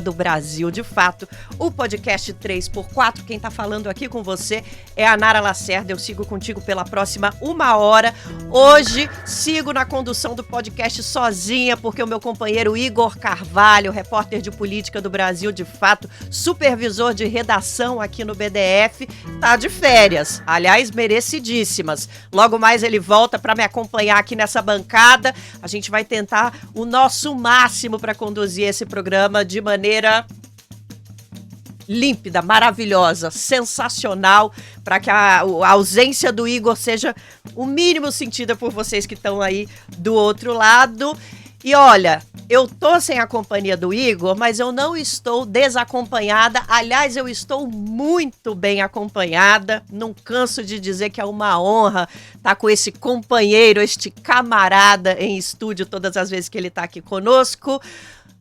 do Brasil de Fato, o podcast 3x4. Quem tá falando aqui com você é a Nara Lacerda. Eu sigo contigo pela próxima 1 hora. Hoje sigo na condução do podcast sozinha, porque o meu companheiro Igor Carvalho, repórter de política do Brasil de Fato, supervisor de redação aqui no BDF, tá de férias. Aliás, merecidíssimas. Logo mais ele volta para me acompanhar aqui nessa bancada. A gente vai tentar o nosso máximo para conduzir esse programa de maneira límpida, maravilhosa, sensacional, para que a ausência do Igor seja o mínimo sentida por vocês que estão aí do outro lado. E olha, eu tô sem a companhia do Igor, mas eu não estou desacompanhada. Aliás, eu estou muito bem acompanhada. Não canso de dizer que é uma honra estar com esse companheiro, este camarada em estúdio todas as vezes que ele está aqui conosco.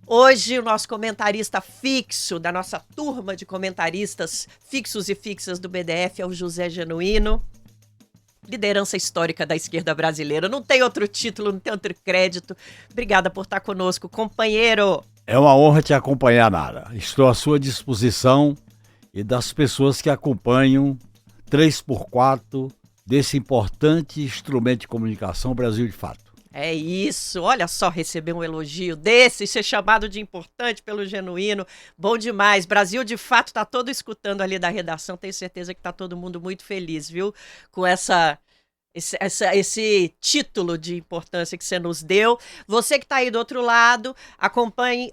Hoje, o nosso comentarista fixo, da nossa turma de comentaristas fixos e fixas do BDF, é o José Genuíno. Liderança histórica da esquerda brasileira. Não tem outro título, não tem outro crédito. Obrigada por estar conosco, companheiro. É uma honra te acompanhar, Nara. Estou à sua disposição e das pessoas que acompanham 3x4 desse importante instrumento de comunicação Brasil de Fato. É isso, olha só, receber um elogio desse, ser chamado de importante pelo Genuíno, bom demais. Brasil de Fato tá todo escutando ali da redação, tenho certeza que tá todo mundo muito feliz, viu? Com esse título de importância que você nos deu. Você que tá aí do outro lado, acompanhe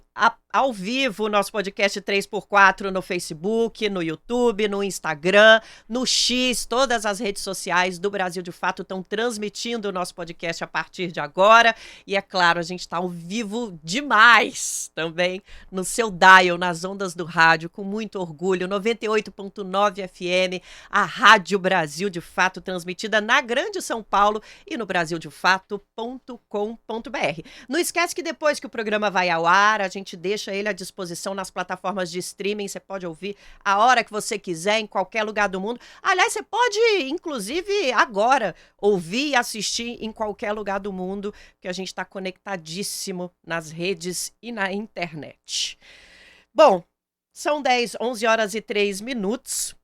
ao vivo o nosso podcast 3x4 no Facebook, no YouTube, no Instagram, no X, todas as redes sociais do Brasil de Fato estão transmitindo o nosso podcast a partir de agora. E é claro, a gente está ao vivo demais também no seu dial, nas ondas do rádio, com muito orgulho, 98.9 FM, a Rádio Brasil de Fato, transmitida na Grande São Paulo e no brasildefato.com.br. Não esquece que depois que o programa vai ao ar, a gente deixa ele à disposição nas plataformas de streaming. Você pode ouvir a hora que você quiser, em qualquer lugar do mundo. Aliás, você pode, inclusive, agora, ouvir e assistir em qualquer lugar do mundo, porque a gente está conectadíssimo nas redes e na internet. Bom, são 11 horas e 3 minutos.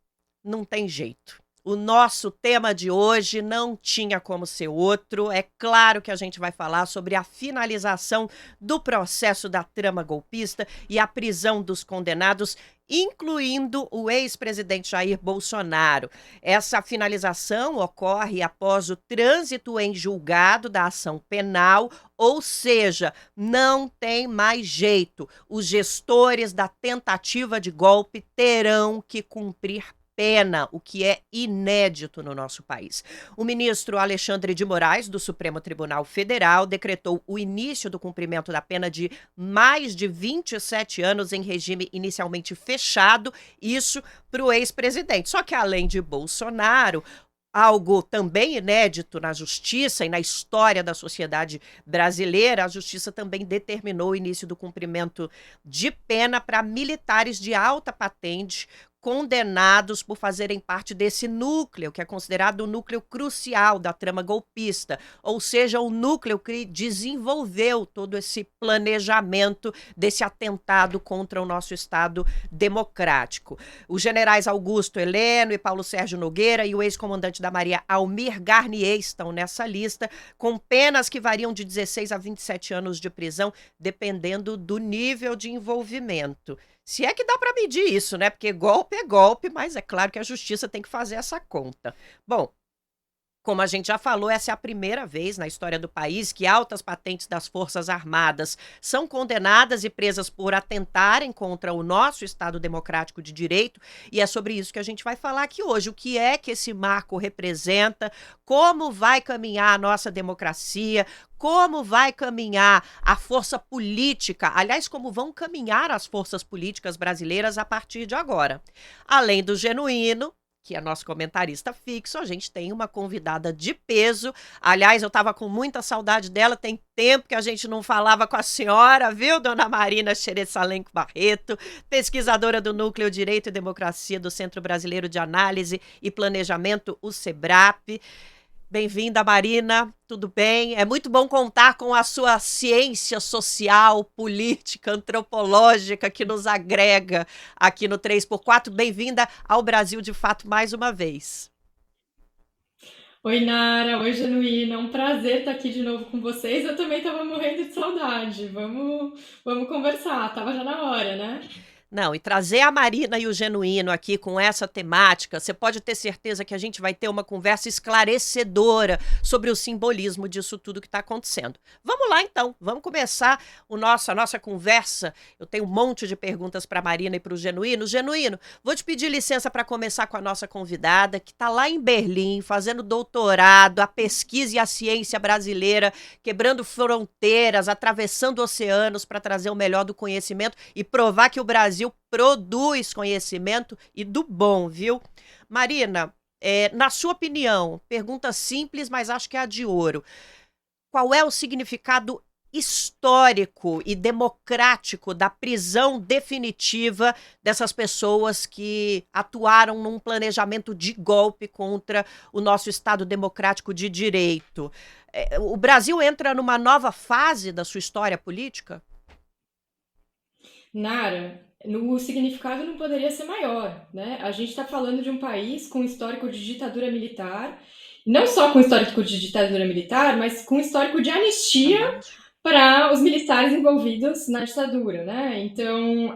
Não tem jeito. O nosso tema de hoje não tinha como ser outro. É claro que a gente vai falar sobre a finalização do processo da trama golpista e a prisão dos condenados, incluindo o ex-presidente Jair Bolsonaro. Essa finalização ocorre após o trânsito em julgado da ação penal, ou seja, não tem mais jeito. Os gestores da tentativa de golpe terão que cumprir pena, o que é inédito no nosso país. O ministro Alexandre de Moraes, do Supremo Tribunal Federal, decretou o início do cumprimento da pena de mais de 27 anos em regime inicialmente fechado, isso para o ex-presidente. Só que, além de Bolsonaro, algo também inédito na justiça e na história da sociedade brasileira, a justiça também determinou o início do cumprimento de pena para militares de alta patente condenados por fazerem parte desse núcleo, que é considerado o núcleo crucial da trama golpista, ou seja, o núcleo que desenvolveu todo esse planejamento desse atentado contra o nosso Estado democrático. Os generais Augusto Heleno e Paulo Sérgio Nogueira e o ex-comandante da Marinha Almir Garnier estão nessa lista, com penas que variam de 16 a 27 anos de prisão, dependendo do nível de envolvimento. Se é que dá para medir isso, né? Porque golpe é golpe, mas é claro que a justiça tem que fazer essa conta. Bom, como a gente já falou, essa é a primeira vez na história do país que altas patentes das Forças Armadas são condenadas e presas por atentarem contra o nosso Estado democrático de direito, e é sobre isso que a gente vai falar aqui hoje. O que é que esse marco representa, como vai caminhar a nossa democracia, como vai caminhar a força política, aliás, como vão caminhar as forças políticas brasileiras a partir de agora. Além do Genuíno, que é nosso comentarista fixo, a gente tem uma convidada de peso. Aliás, eu estava com muita saudade dela, tem tempo que a gente não falava com a senhora, viu, dona Marina Xeresalenco Barreto, pesquisadora do Núcleo Direito e Democracia do Centro Brasileiro de Análise e Planejamento, o SEBRAP. Bem-vinda, Marina. Tudo bem? É muito bom contar com a sua ciência social, política, antropológica que nos agrega aqui no 3x4. Bem-vinda ao Brasil de Fato mais uma vez. Oi, Nara. Oi, Genuína. É um prazer estar aqui de novo com vocês. Eu também estava morrendo de saudade. Vamos conversar. Tava já na hora, né? Não, e trazer a Marina e o Genuíno aqui com essa temática, você pode ter certeza que a gente vai ter uma conversa esclarecedora sobre o simbolismo disso tudo que está acontecendo. Vamos lá, então, vamos começar a nossa conversa. Eu tenho um monte de perguntas para a Marina e para o Genuíno. Genuíno, vou te pedir licença para começar com a nossa convidada, que está lá em Berlim, fazendo doutorado, a pesquisa e a ciência brasileira, quebrando fronteiras, atravessando oceanos para trazer o melhor do conhecimento e provar que o Brasil produz conhecimento e do bom, viu? Marina, na sua opinião, pergunta simples, mas acho que é a de ouro. Qual é o significado histórico e democrático da prisão definitiva dessas pessoas que atuaram num planejamento de golpe contra o nosso Estado democrático de direito? O Brasil entra numa nova fase da sua história política? Nara, o significado não poderia ser maior, né? A gente está falando de um país com histórico de ditadura militar, não só com histórico de ditadura militar, mas com histórico de anistia para os militares envolvidos na ditadura, né? Então,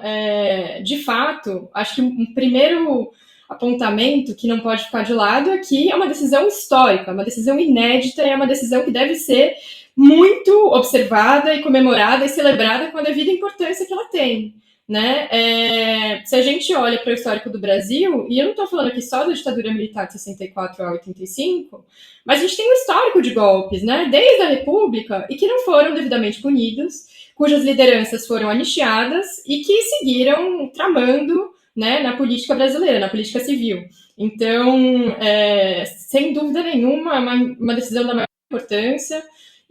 de fato, acho que um primeiro apontamento que não pode ficar de lado é que é uma decisão histórica, uma decisão inédita, é uma decisão que deve ser muito observada e comemorada e celebrada com a devida importância que ela tem. Né? Se a gente olha para o histórico do Brasil, e eu não estou falando aqui só da ditadura militar de 64 a 85, mas a gente tem um histórico de golpes, né? Desde a República, e que não foram devidamente punidos, cujas lideranças foram anistiadas e que seguiram tramando, né, na política brasileira, na política civil. Então, sem dúvida nenhuma, uma decisão da maior importância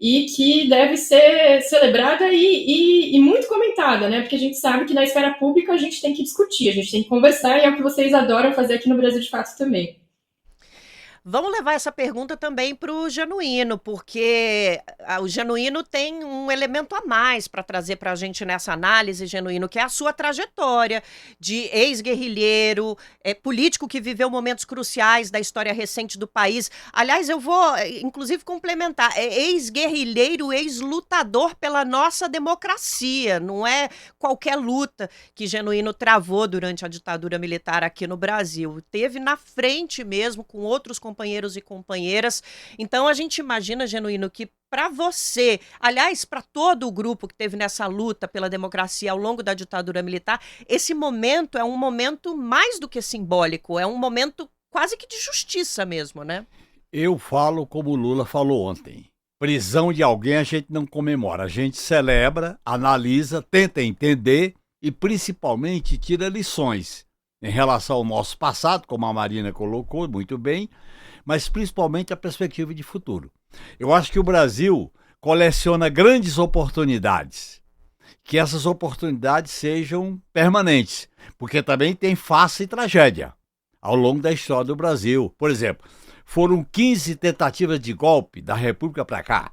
e que deve ser celebrada e muito comentada, né? Porque a gente sabe que na esfera pública a gente tem que discutir, a gente tem que conversar, e é o que vocês adoram fazer aqui no Brasil de Fato também. Vamos levar essa pergunta também para o Genuíno, porque o Genuíno tem um elemento a mais para trazer para a gente nessa análise, Genuíno, que é a sua trajetória de ex-guerrilheiro, político que viveu momentos cruciais da história recente do país. Aliás, eu vou, inclusive, complementar. Ex-guerrilheiro, ex-lutador pela nossa democracia. Não é qualquer luta que Genuíno travou durante a ditadura militar aqui no Brasil. Teve na frente mesmo, com outros companheiros e companheiras. Então a gente imagina, Genuíno, que para você, aliás, para todo o grupo que teve nessa luta pela democracia ao longo da ditadura militar, esse momento é um momento mais do que simbólico, é um momento quase que de justiça mesmo, né? Eu falo como o Lula falou ontem. Prisão de alguém a gente não comemora, a gente celebra, analisa, tenta entender e principalmente tira lições em relação ao nosso passado, como a Marina colocou muito bem, mas principalmente a perspectiva de futuro. Eu acho que o Brasil coleciona grandes oportunidades, que essas oportunidades sejam permanentes, porque também tem farsa e tragédia ao longo da história do Brasil. Por exemplo, foram 15 tentativas de golpe da República para cá.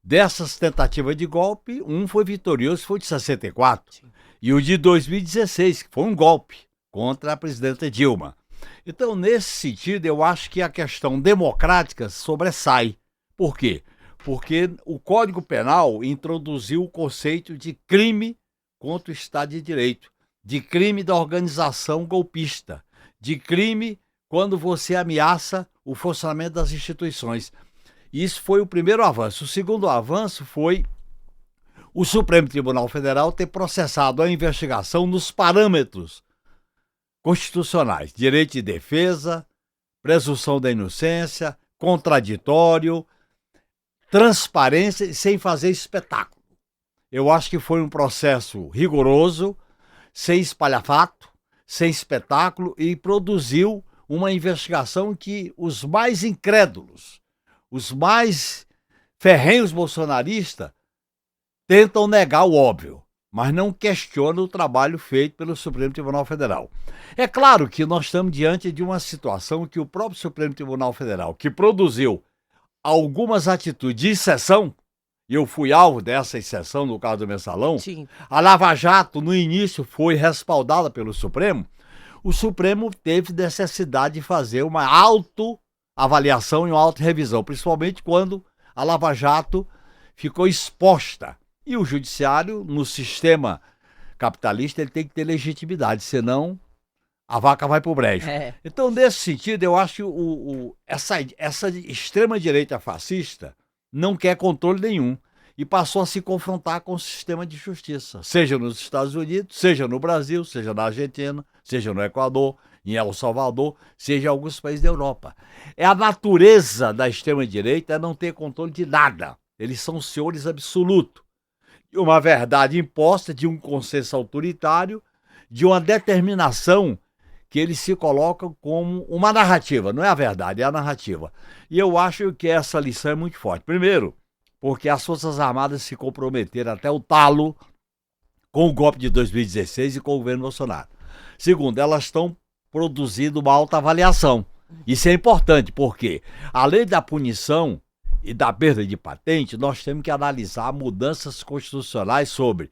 Dessas tentativas de golpe, um foi vitorioso, foi de 64, Sim. E o de 2016, que foi um golpe contra a presidenta Dilma. Então, nesse sentido, eu acho que a questão democrática sobressai. Por quê? Porque o Código Penal introduziu o conceito de crime contra o Estado de Direito, de crime da organização golpista, de crime quando você ameaça o funcionamento das instituições. Isso foi o primeiro avanço. O segundo avanço foi o Supremo Tribunal Federal ter processado a investigação nos parâmetros constitucionais: direito de defesa, presunção da inocência, contraditório, transparência, sem fazer espetáculo. Eu acho que foi um processo rigoroso, sem espalhafato, sem espetáculo, e produziu uma investigação que os mais incrédulos, os mais ferrenhos bolsonaristas tentam negar o óbvio, mas não questionam o trabalho feito pelo Supremo Tribunal Federal. É claro que nós estamos diante de uma situação que o próprio Supremo Tribunal Federal, que produziu algumas atitudes de exceção, e eu fui alvo dessa exceção no caso do Mensalão. Sim. A Lava Jato, no início, foi respaldada pelo Supremo. O Supremo teve necessidade de fazer uma autoavaliação e uma autorrevisão, principalmente quando a Lava Jato ficou exposta. E o Judiciário, no sistema capitalista, ele tem que ter legitimidade, senão a vaca vai pro brejo. Então, nesse sentido, eu acho que essa extrema-direita fascista não quer controle nenhum e passou a se confrontar com o sistema de justiça, seja nos Estados Unidos, seja no Brasil, seja na Argentina, seja no Equador, em El Salvador, seja em alguns países da Europa. É a natureza da extrema-direita é não ter controle de nada. Eles são senhores absolutos. De uma verdade imposta, de um consenso autoritário, de uma determinação que eles se colocam como uma narrativa. Não é a verdade, é a narrativa. E eu acho que essa lição é muito forte. Primeiro, porque as Forças Armadas se comprometeram até o talo com o golpe de 2016 e com o governo Bolsonaro. Segundo, elas estão produzindo uma autoavaliação. Isso é importante, porque além da punição e da perda de patente, nós temos que analisar mudanças constitucionais sobre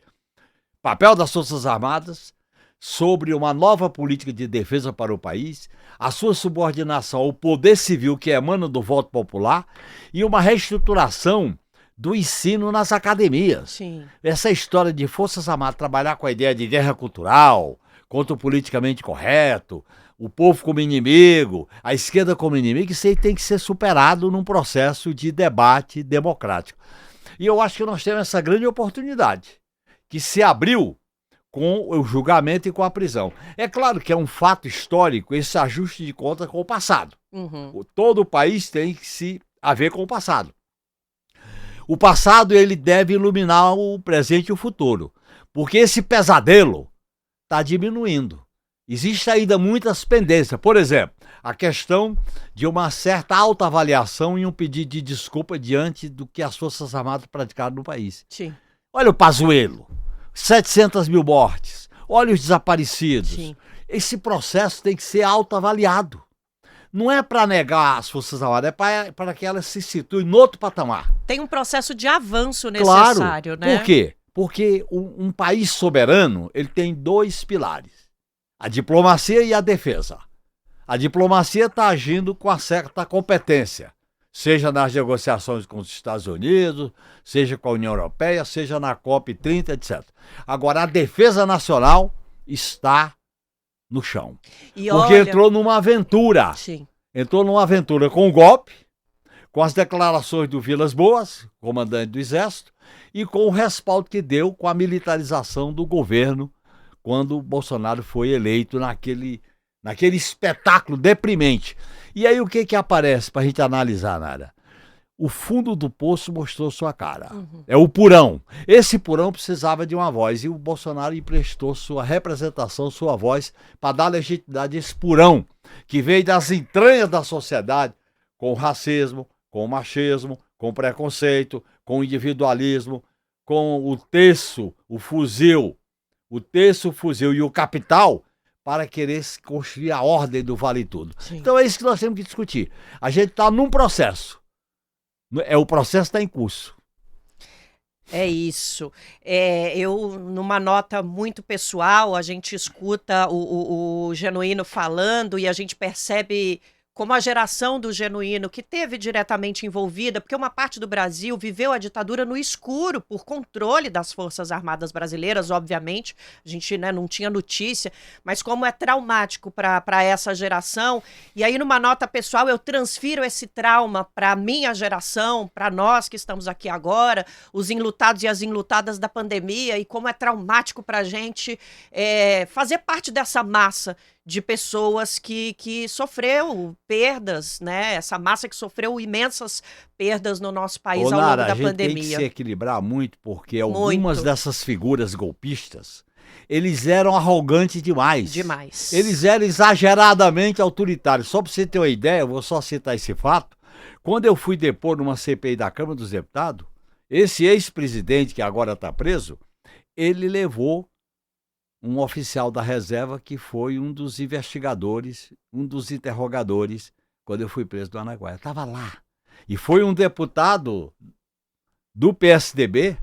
papel das Forças Armadas, sobre uma nova política de defesa para o país, a sua subordinação ao poder civil que emana do voto popular e uma reestruturação do ensino nas academias. Sim. Essa história de Forças Armadas trabalhar com a ideia de guerra cultural, contra o politicamente correto, o povo como inimigo, a esquerda como inimigo, isso aí tem que ser superado num processo de debate democrático. E eu acho que nós temos essa grande oportunidade, que se abriu com o julgamento e com a prisão. É claro que é um fato histórico esse ajuste de conta com o passado. Uhum. Todo o país tem que se haver com o passado. O passado ele deve iluminar o presente e o futuro, porque esse pesadelo está diminuindo. Existem ainda muitas pendências. Por exemplo, a questão de uma certa autoavaliação e um pedido de desculpa diante do que as Forças Armadas praticaram no país. Sim. Olha o Pazuello, 700 mil mortes, olha os desaparecidos. Sim. Esse processo tem que ser autoavaliado. Não é para negar as Forças Armadas, é para que elas se situem em outro patamar. Tem um processo de avanço necessário, Claro. né? Por quê? Porque um país soberano ele tem dois pilares, a diplomacia e a defesa. A diplomacia está agindo com uma certa competência, seja nas negociações com os Estados Unidos, seja com a União Europeia, seja na COP30, etc. Agora, a defesa nacional está no chão. E porque olha... entrou numa aventura. Sim. Entrou numa aventura com o golpe, com as declarações do Vilas Boas, comandante do Exército, e com o respaldo que deu com a militarização do governo quando o Bolsonaro foi eleito naquele espetáculo deprimente. E aí o que aparece para a gente analisar, Nara? O fundo do poço mostrou sua cara. Uhum. É o Purão. Esse Purão precisava de uma voz e o Bolsonaro emprestou sua representação, sua voz, para dar legitimidade a esse Purão, que veio das entranhas da sociedade, com o racismo, com o machismo, com o preconceito, com o individualismo, com o terço, o fuzil e o capital, para querer construir a ordem do vale tudo. Sim. Então é isso que nós temos que discutir. A gente está num processo. O processo está em curso. É isso. Eu, numa nota muito pessoal, a gente escuta o Genuíno falando e a gente percebe como a geração do Genuíno, que teve diretamente envolvida, porque uma parte do Brasil viveu a ditadura no escuro, por controle das Forças Armadas brasileiras, obviamente, a gente, né, não tinha notícia, mas como é traumático para essa geração, e aí numa nota pessoal eu transfiro esse trauma para a minha geração, para nós que estamos aqui agora, os enlutados e as enlutadas da pandemia, e como é traumático para a gente fazer parte dessa massa de pessoas que sofreu perdas, né? Essa massa que sofreu imensas perdas no nosso país ao longo da pandemia. A gente tem que se equilibrar muito, porque algumas dessas figuras golpistas, eles eram arrogantes demais. Demais. Eles eram exageradamente autoritários. Só para você ter uma ideia, eu vou só citar esse fato. Quando eu fui depor numa CPI da Câmara dos Deputados, esse ex-presidente, que agora está preso, ele levou um oficial da reserva que foi um dos investigadores, um dos interrogadores, quando eu fui preso do Anaguaia. Estava lá. E foi um deputado do PSDB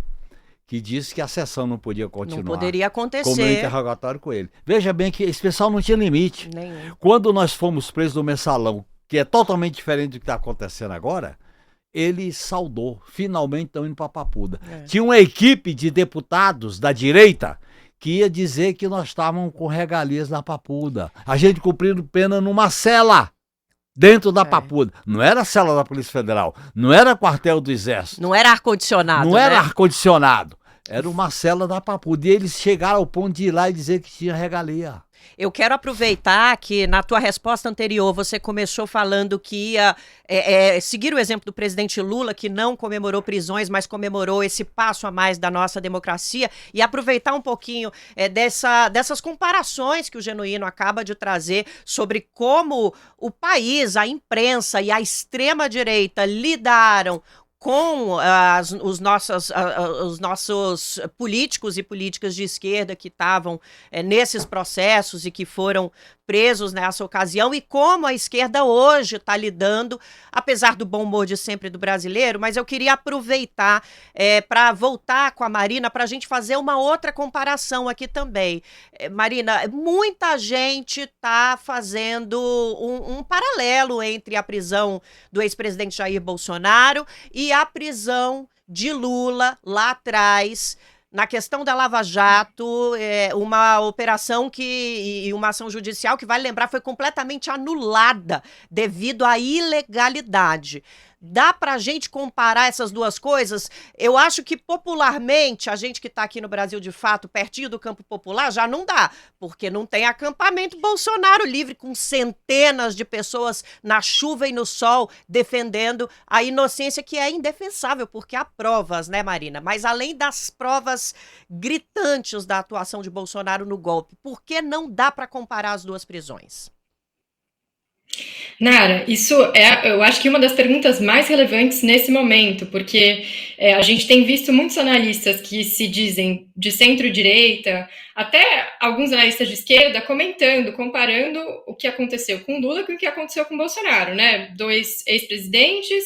que disse que a sessão não podia continuar. Não poderia acontecer. Como interrogatório com ele. Veja bem que esse pessoal não tinha limite. Nenhum. Quando nós fomos presos no Mensalão, que é totalmente diferente do que está acontecendo agora, ele saudou. Finalmente estão indo para Papuda. Tinha uma equipe de deputados da direita que ia dizer que nós estávamos com regalias na Papuda. A gente cumprindo pena numa cela dentro da Papuda. Não era a cela da Polícia Federal, não era quartel do Exército. Não era ar-condicionado, Não era ar-condicionado. Era uma cela da Papuda. E eles chegaram ao ponto de ir lá e dizer que tinha regalia. Eu quero aproveitar que na tua resposta anterior você começou falando que ia seguir o exemplo do presidente Lula, que não comemorou prisões, mas comemorou esse passo a mais da nossa democracia, e aproveitar um pouquinho dessas comparações que o Genuíno acaba de trazer sobre como o país, a imprensa e a extrema-direita lidaram com os nossos políticos e políticas de esquerda que estavam nesses processos e que foram presos nessa ocasião, e como a esquerda hoje está lidando, apesar do bom humor de sempre do brasileiro. Mas eu queria aproveitar para voltar com a Marina para a gente fazer uma outra comparação aqui também. Marina, muita gente está fazendo um paralelo entre a prisão do ex-presidente Jair Bolsonaro e a prisão de Lula lá atrás, na questão da Lava Jato, uma operação e uma ação judicial que, vale lembrar, foi completamente anulada devido à ilegalidade. Dá para a gente comparar essas duas coisas? Eu acho que popularmente, a gente que está aqui no Brasil de fato, pertinho do campo popular, já não dá, porque não tem acampamento Bolsonaro livre com centenas de pessoas na chuva e no sol defendendo a inocência, que é indefensável, porque há provas, né, Marina? Mas além das provas gritantes da atuação de Bolsonaro no golpe, por que não dá para comparar as duas prisões? Nara, isso eu acho que uma das perguntas mais relevantes nesse momento, porque a gente tem visto muitos analistas que se dizem de centro-direita, até alguns analistas de esquerda, comentando, comparando o que aconteceu com Lula com o que aconteceu com Bolsonaro, né? Dois ex-presidentes,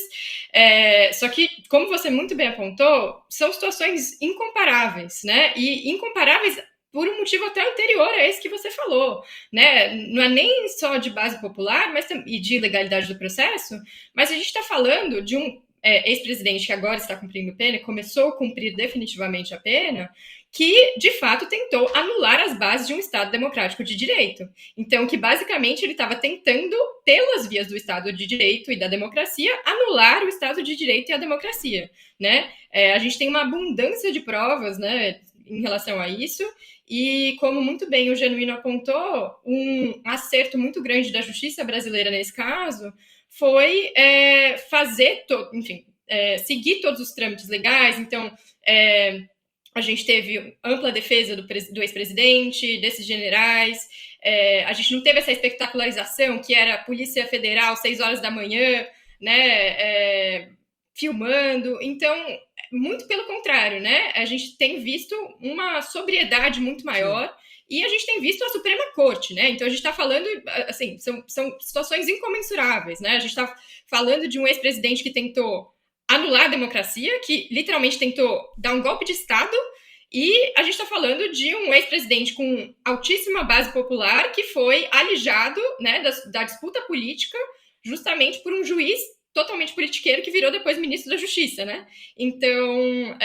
só que, como você muito bem apontou, são situações incomparáveis, né? E incomparáveis por um motivo até anterior a esse que você falou, né? Não é nem só de base popular, e de ilegalidade do processo, mas a gente está falando de um ex-presidente que agora está cumprindo pena, começou a cumprir definitivamente a pena, que, de fato, tentou anular as bases de um Estado democrático de direito. Então, que, basicamente, ele estava tentando, pelas vias do Estado de Direito e da democracia, anular o Estado de Direito e a democracia, né? A gente tem uma abundância de provas, né, em relação a isso. E, como muito bem o Genuíno apontou, um acerto muito grande da justiça brasileira nesse caso foi seguir todos os trâmites legais. Então, a gente teve ampla defesa do ex-presidente, desses generais, a gente não teve essa espetacularização que era a Polícia Federal, 6 horas da manhã, né, filmando. Então, muito pelo contrário, né? A gente tem visto uma sobriedade muito maior. Sim. E a gente tem visto a Suprema Corte, né? Então a gente está falando, assim, são situações incomensuráveis, né? A gente está falando de um ex-presidente que tentou anular a democracia, que literalmente tentou dar um golpe de Estado, e a gente está falando de um ex-presidente com altíssima base popular que foi alijado, né, da disputa política justamente por um juiz totalmente politiqueiro que virou depois ministro da Justiça, né? Então,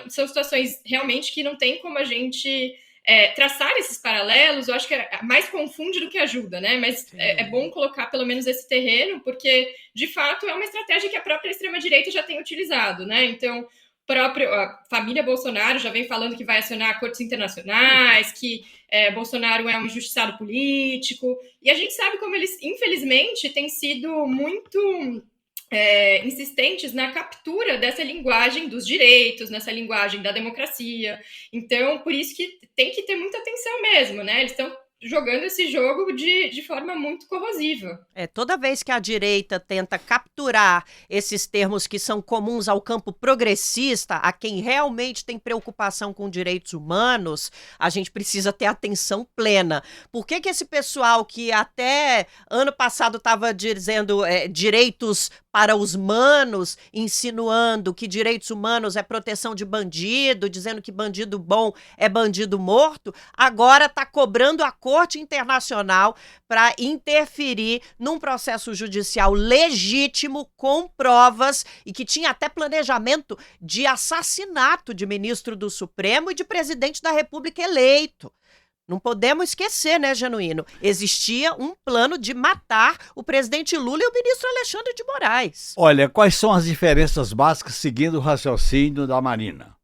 são situações realmente que não tem como a gente traçar esses paralelos. Eu acho que mais confunde do que ajuda, né? Mas é bom colocar pelo menos esse terreno, porque, de fato, é uma estratégia que a própria extrema-direita já tem utilizado, né? Então, a família Bolsonaro já vem falando que vai acionar cortes internacionais, que Bolsonaro é um injustiçado político, e a gente sabe como eles, infelizmente, têm sido muito insistentes na captura dessa linguagem dos direitos, nessa linguagem da democracia. Então, por isso que tem que ter muita atenção mesmo, né? Eles estão jogando esse jogo de forma muito corrosiva. Toda vez que a direita tenta capturar esses termos que são comuns ao campo progressista, a quem realmente tem preocupação com direitos humanos, a gente precisa ter atenção plena. Por que esse pessoal que até ano passado estava dizendo direitos para os manos, insinuando que direitos humanos é proteção de bandido, dizendo que bandido bom é bandido morto, agora está cobrando a Corte Internacional para interferir num processo judicial legítimo, com provas, e que tinha até planejamento de assassinato de ministro do Supremo e de presidente da República eleito. Não podemos esquecer, né, Genuíno? Existia um plano de matar o presidente Lula e o ministro Alexandre de Moraes. Olha, quais são as diferenças básicas seguindo o raciocínio da Marina?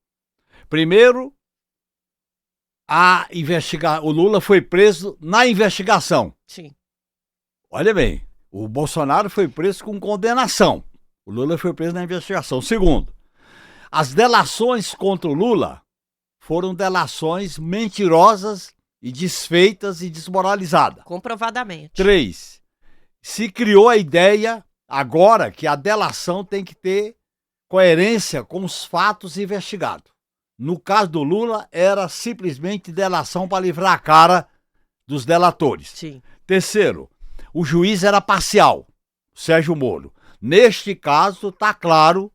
Primeiro, o Lula foi preso na investigação. Sim. Olha bem, o Bolsonaro foi preso com condenação. O Lula foi preso na investigação. Segundo, as delações contra o Lula foram delações mentirosas e desfeitas e desmoralizadas. Comprovadamente. 3. Se criou a ideia agora que a delação tem que ter coerência com os fatos investigados. No caso do Lula, era simplesmente delação para livrar a cara dos delatores. Sim. Terceiro, o juiz era parcial, Sérgio Moro. Neste caso, está claro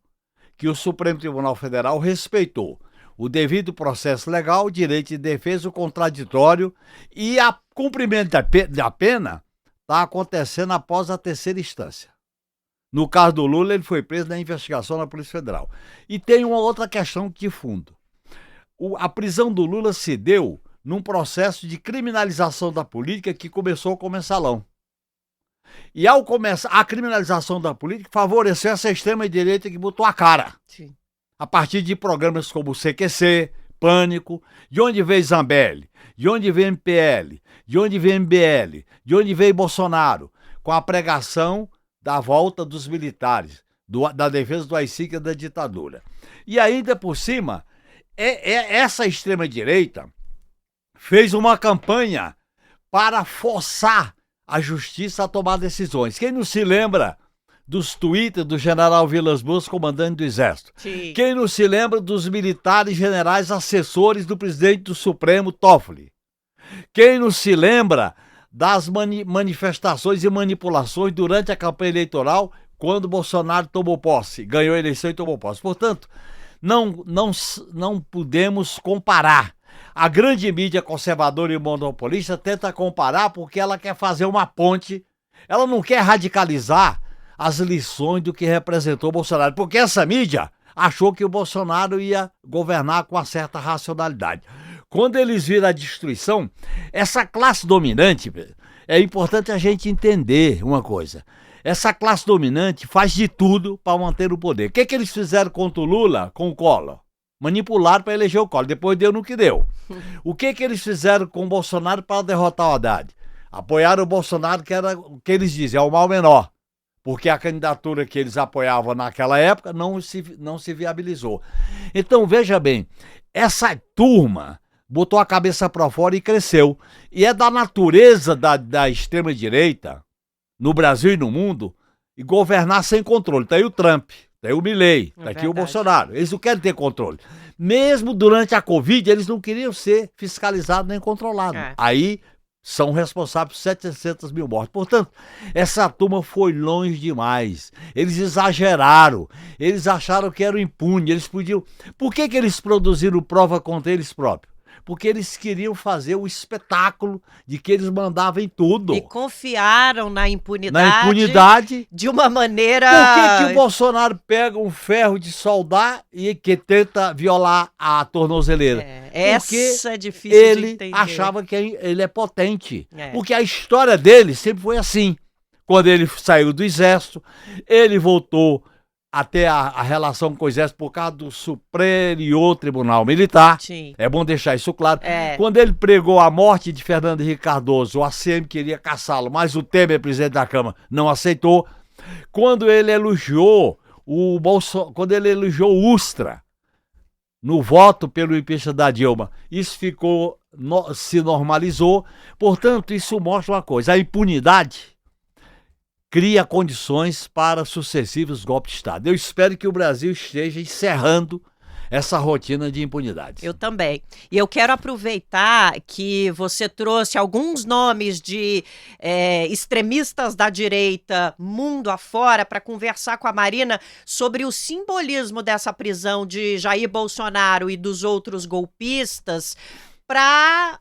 que o Supremo Tribunal Federal respeitou o devido processo legal, o direito de defesa, o contraditório e o cumprimento da pena está acontecendo após a terceira instância. No caso do Lula, ele foi preso na investigação da Polícia Federal. E tem uma outra questão de fundo. A prisão do Lula se deu num processo de criminalização da política que começou com o Mensalão. E ao começar a criminalização da política, favoreceu essa extrema-direita que botou a cara. Sim. A partir de programas como o CQC, Pânico, de onde veio Zambelli, de onde veio MPL, de onde veio MBL, de onde veio Bolsonaro, com a pregação da volta dos militares, da defesa do AI-5 e da ditadura. E ainda por cima, essa extrema-direita fez uma campanha para forçar a justiça a tomar decisões. Quem não se lembra dos tweets do general Vilas Boas, comandante do Exército? Sim. Quem não se lembra dos militares generais assessores do presidente do Supremo, Toffoli? Quem não se lembra das manifestações e manipulações durante a campanha eleitoral, quando Bolsonaro tomou posse, ganhou a eleição e tomou posse? Portanto, não podemos comparar. A grande mídia conservadora e monopolista tenta comparar porque ela quer fazer uma ponte, ela não quer radicalizar as lições do que representou Bolsonaro, porque essa mídia achou que o Bolsonaro ia governar com uma certa racionalidade. Quando eles viram a destruição, essa classe dominante, é importante a gente entender uma coisa. Essa classe dominante faz de tudo para manter o poder. O que eles fizeram contra o Lula, com o Collor? Manipularam para eleger o Collor, depois deu no que deu. O que eles fizeram com o Bolsonaro para derrotar o Haddad? Apoiaram o Bolsonaro, que era o que eles dizem, é o mal menor. Porque a candidatura que eles apoiavam naquela época não se viabilizou. Então, veja bem, essa turma botou a cabeça para fora e cresceu. E é da natureza da extrema-direita, no Brasil e no mundo, e governar sem controle. Tá aí o Trump, tá aí o Milei, tá aqui o Bolsonaro. Eles não querem ter controle. Mesmo durante a Covid, eles não queriam ser fiscalizados nem controlados. Aí são responsáveis por 700 mil mortes. Portanto, essa turma foi longe demais. Eles exageraram. Eles acharam que eram impunes. Eles podiam... Por que eles produziram prova contra eles próprios? Porque eles queriam fazer o espetáculo de que eles mandavam em tudo. E confiaram na impunidade. Na impunidade. De uma maneira... Por que o Bolsonaro pega um ferro de soldar e que tenta violar a tornozeleira? Essa é difícil de entender. Ele achava que ele é potente. Porque a história dele sempre foi assim. Quando ele saiu do Exército, ele voltou até a relação com o Exército por causa do Superior Tribunal Militar. Sim. É bom deixar isso claro. Quando ele pregou a morte de Fernando Henrique Cardoso, o ACM queria caçá-lo, mas o Temer, presidente da Câmara, não aceitou. Quando ele elogiou quando ele elogiou o Ustra, no voto pelo impeachment da Dilma. Isso se normalizou. Portanto, isso mostra uma coisa: a impunidade cria condições para sucessivos golpes de Estado. Eu espero que o Brasil esteja encerrando essa rotina de impunidade. Eu também. E eu quero aproveitar que você trouxe alguns nomes de extremistas da direita mundo afora para conversar com a Marina sobre o simbolismo dessa prisão de Jair Bolsonaro e dos outros golpistas para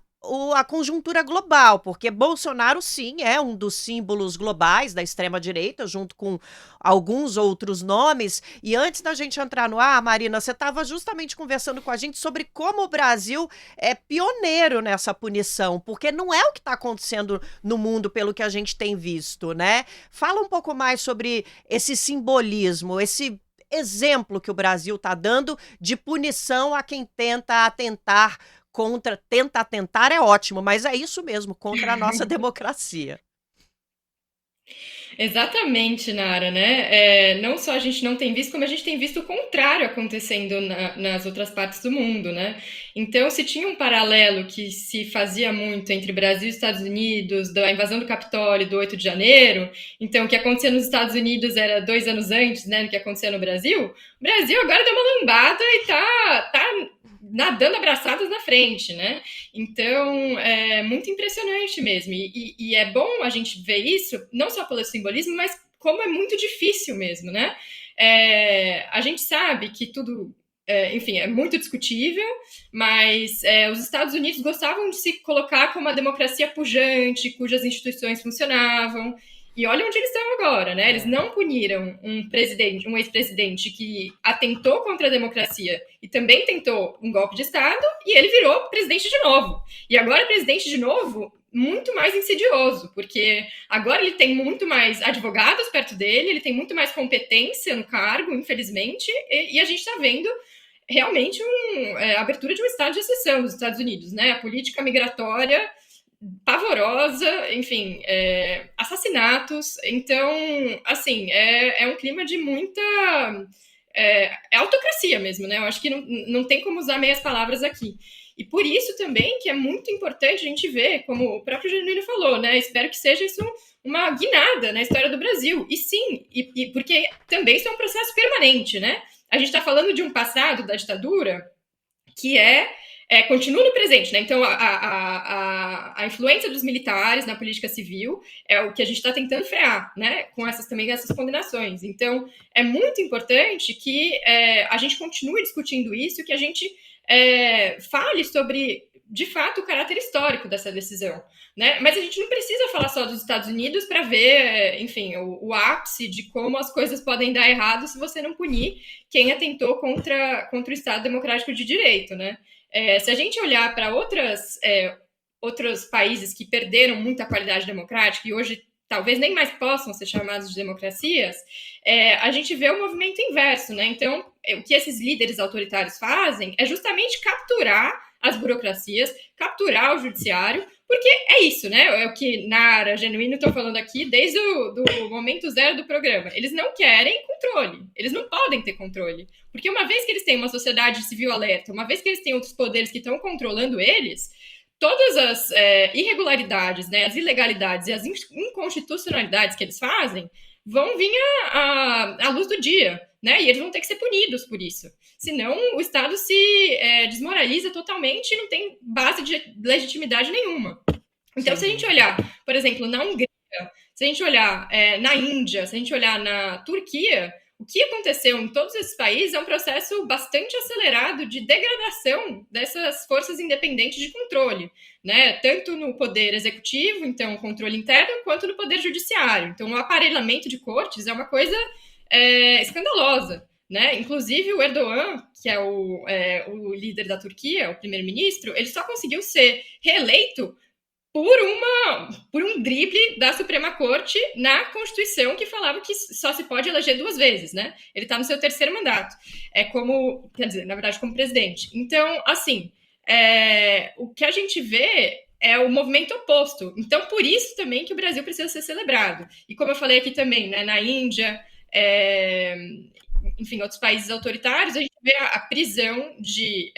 a conjuntura global, porque Bolsonaro, sim, é um dos símbolos globais da extrema-direita, junto com alguns outros nomes. E antes da gente entrar no ar, Marina, você estava justamente conversando com a gente sobre como o Brasil é pioneiro nessa punição, porque não é o que está acontecendo no mundo pelo que a gente tem visto, né? Fala um pouco mais sobre esse simbolismo, esse exemplo que o Brasil está dando de punição a quem tenta atentar é ótimo, mas é isso mesmo, contra a nossa democracia. Exatamente, Nara, né? Não só a gente não tem visto, como a gente tem visto o contrário acontecendo nas outras partes do mundo, né? Então, se tinha um paralelo que se fazia muito entre Brasil e Estados Unidos, da invasão do Capitólio do 8 de janeiro, então o que acontecia nos Estados Unidos era 2 anos antes, né, do que acontecia no Brasil, o Brasil agora deu uma lambada e tá nadando abraçadas na frente, né? Então, é muito impressionante mesmo. E é bom a gente ver isso, não só pelo simbolismo, mas como é muito difícil mesmo, né? A gente sabe que tudo, enfim, é muito discutível, mas os Estados Unidos gostavam de se colocar como uma democracia pujante, cujas instituições funcionavam. E olha onde eles estão agora, né? Eles não puniram um ex-presidente que atentou contra a democracia e também tentou um golpe de Estado, e ele virou presidente de novo. E agora é presidente de novo, muito mais insidioso, porque agora ele tem muito mais advogados perto dele, ele tem muito mais competência no cargo, infelizmente, e a gente está vendo realmente a abertura de um estado de exceção nos Estados Unidos, né? A política migratória pavorosa, enfim, assassinatos. Então, assim, é um clima de muita autocracia mesmo, né? Eu acho que não tem como usar meias palavras aqui. E por isso também que é muito importante a gente ver, como o próprio Genuíno falou, né? Espero que seja isso uma guinada na história do Brasil. E sim, porque também isso é um processo permanente, né? A gente está falando de um passado da ditadura que continua no presente, né? Então, a influência dos militares na política civil é o que a gente está tentando frear, né? Com essas condenações. Então, é muito importante que a gente continue discutindo isso, que a gente fale sobre, de fato, o caráter histórico dessa decisão, né? Mas a gente não precisa falar só dos Estados Unidos para ver, enfim, o ápice de como as coisas podem dar errado se você não punir quem atentou contra o Estado Democrático de Direito, né? Se a gente olhar para outros países que perderam muita qualidade democrática e hoje talvez nem mais possam ser chamados de democracias, a gente vê o movimento inverso, né? Então, o que esses líderes autoritários fazem é justamente capturar as burocracias, capturar o judiciário, porque é isso, né? É o que Nara, Genuíno estão falando aqui desde o momento zero do programa. Eles não querem controle, eles não podem ter controle, porque uma vez que eles têm uma sociedade civil alerta, uma vez que eles têm outros poderes que estão controlando eles, todas as irregularidades, né, as ilegalidades e as inconstitucionalidades que eles fazem vão vir à luz do dia, né? E eles vão ter que ser punidos por isso. Senão, o Estado se desmoraliza totalmente e não tem base de legitimidade nenhuma. Então, se a gente olhar, por exemplo, na Hungria, se a gente olhar na Índia, se a gente olhar na Turquia, o que aconteceu em todos esses países é um processo bastante acelerado de degradação dessas forças independentes de controle, né? Tanto no poder executivo, então controle interno, quanto no poder judiciário. Então, o aparelhamento de cortes é uma coisa escandalosa, né? Inclusive, o Erdogan, que é o líder da Turquia, o primeiro-ministro, ele só conseguiu ser reeleito por um drible da Suprema Corte na Constituição que falava que só se pode eleger 2 vezes, né? Ele está no seu 3º mandato, quer dizer, na verdade, como presidente. Então, assim, o que a gente vê é o movimento oposto. Então, por isso também que o Brasil precisa ser celebrado. E como eu falei aqui também, né, na Índia, enfim, outros países autoritários, a gente vê a prisão de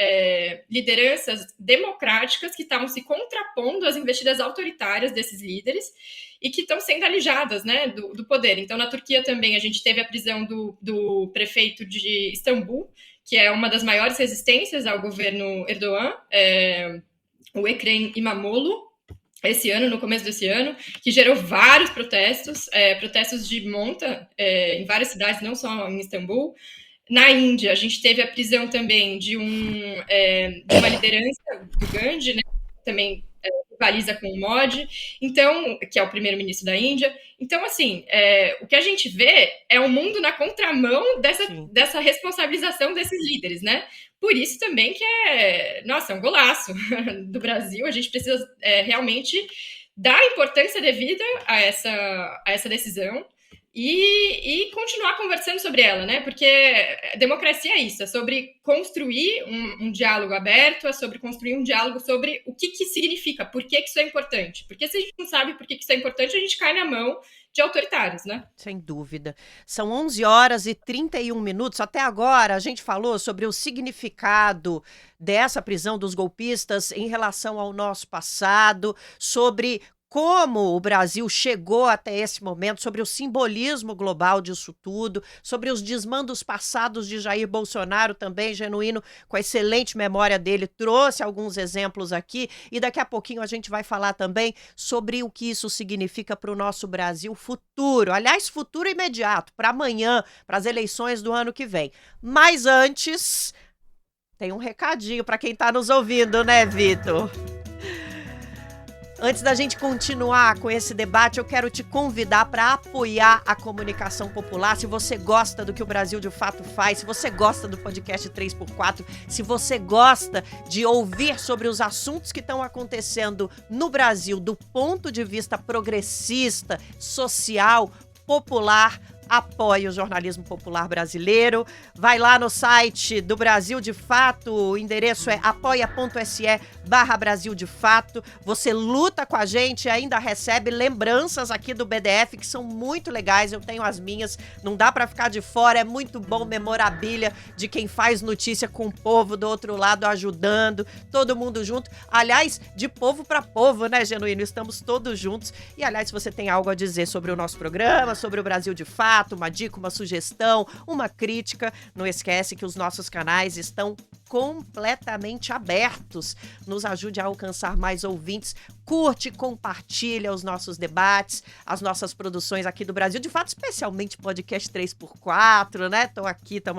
lideranças democráticas que estavam se contrapondo às investidas autoritárias desses líderes e que estão sendo alijadas, né, do poder. Então, na Turquia também a gente teve a prisão do prefeito de Istambul, que é uma das maiores resistências ao governo Erdogan, o Ekrem İmamoğlu, esse ano, no começo desse ano, que gerou vários protestos, protestos de monta em várias cidades, não só em Istambul. Na Índia, a gente teve a prisão também de uma liderança do Gandhi, né, que também rivaliza com o Modi, então, que é o primeiro-ministro da Índia. Então, assim, o que a gente vê é o mundo na contramão dessa responsabilização desses líderes, né? Por isso também que nossa, é um golaço do Brasil. A gente precisa realmente dar a importância devida a essa decisão e continuar conversando sobre ela, né? Porque democracia é isso, é sobre construir um diálogo aberto, é sobre construir um diálogo sobre o que significa, por que isso é importante. Porque se a gente não sabe por que isso é importante, a gente cai na mão de autoritários, né? Sem dúvida. São 11h31. Até agora a gente falou sobre o significado dessa prisão dos golpistas em relação ao nosso passado, sobre como o Brasil chegou até esse momento, sobre o simbolismo global disso tudo, sobre os desmandos passados de Jair Bolsonaro também, Genuíno, com a excelente memória dele, trouxe alguns exemplos aqui, e daqui a pouquinho a gente vai falar também sobre o que isso significa para o nosso Brasil futuro, aliás, futuro imediato, para amanhã, para as eleições do ano que vem. Mas antes, tem um recadinho para quem está nos ouvindo, né, Vitor? Antes da gente continuar com esse debate, eu quero te convidar para apoiar a comunicação popular. Se você gosta do que o Brasil de Fato faz, se você gosta do podcast 3x4, se você gosta de ouvir sobre os assuntos que estão acontecendo no Brasil do ponto de vista progressista, social, popular, apoie o jornalismo popular brasileiro. Vai lá no site do Brasil de Fato, o endereço é apoia.se/Brasil de Fato. Você luta com a gente e ainda recebe lembranças aqui do BDF que são muito legais. Eu tenho as minhas, não dá para ficar de fora. É muito bom, memorabilia de quem faz notícia com o povo do outro lado ajudando, todo mundo junto. Aliás, de povo para povo, né, Genuíno? Estamos todos juntos. E aliás, se você tem algo a dizer sobre o nosso programa, sobre o Brasil de Fato, uma dica, uma sugestão, uma crítica, não esquece que os nossos canais estão completamente abertos. Nos ajude a alcançar mais ouvintes. Curte, compartilha os nossos debates, as nossas produções aqui do Brasil de Fato, especialmente podcast 3x4, né? Estamos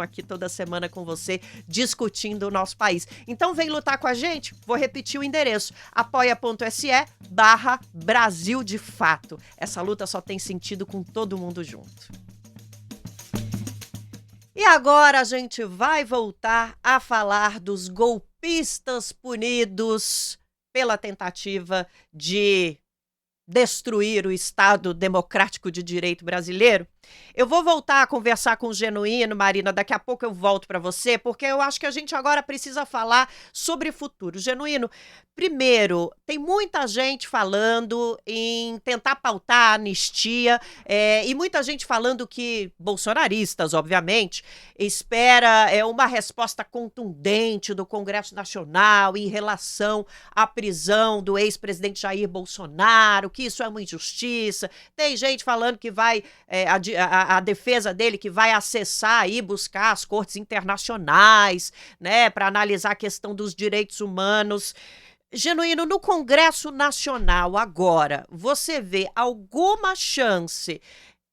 aqui toda semana com você discutindo o nosso país. Então vem lutar com a gente. Vou repetir o endereço: apoia.se/Brasil de Fato. Essa luta só tem sentido com todo mundo junto. E agora a gente vai voltar a falar dos golpistas punidos pela tentativa de destruir o Estado Democrático de Direito brasileiro. Eu vou voltar a conversar com o Genuíno, Marina, daqui a pouco eu volto para você, porque eu acho que a gente agora precisa falar sobre futuro. Genuíno, primeiro, tem muita gente falando em tentar pautar a anistia, e muita gente falando que, bolsonaristas, obviamente, espera uma resposta contundente do Congresso Nacional em relação à prisão do ex-presidente Jair Bolsonaro, que isso é uma injustiça. Tem gente falando que vai, a defesa dele, que vai acessar e buscar as cortes internacionais, né, para analisar a questão dos direitos humanos. Genuíno, no Congresso Nacional agora, você vê alguma chance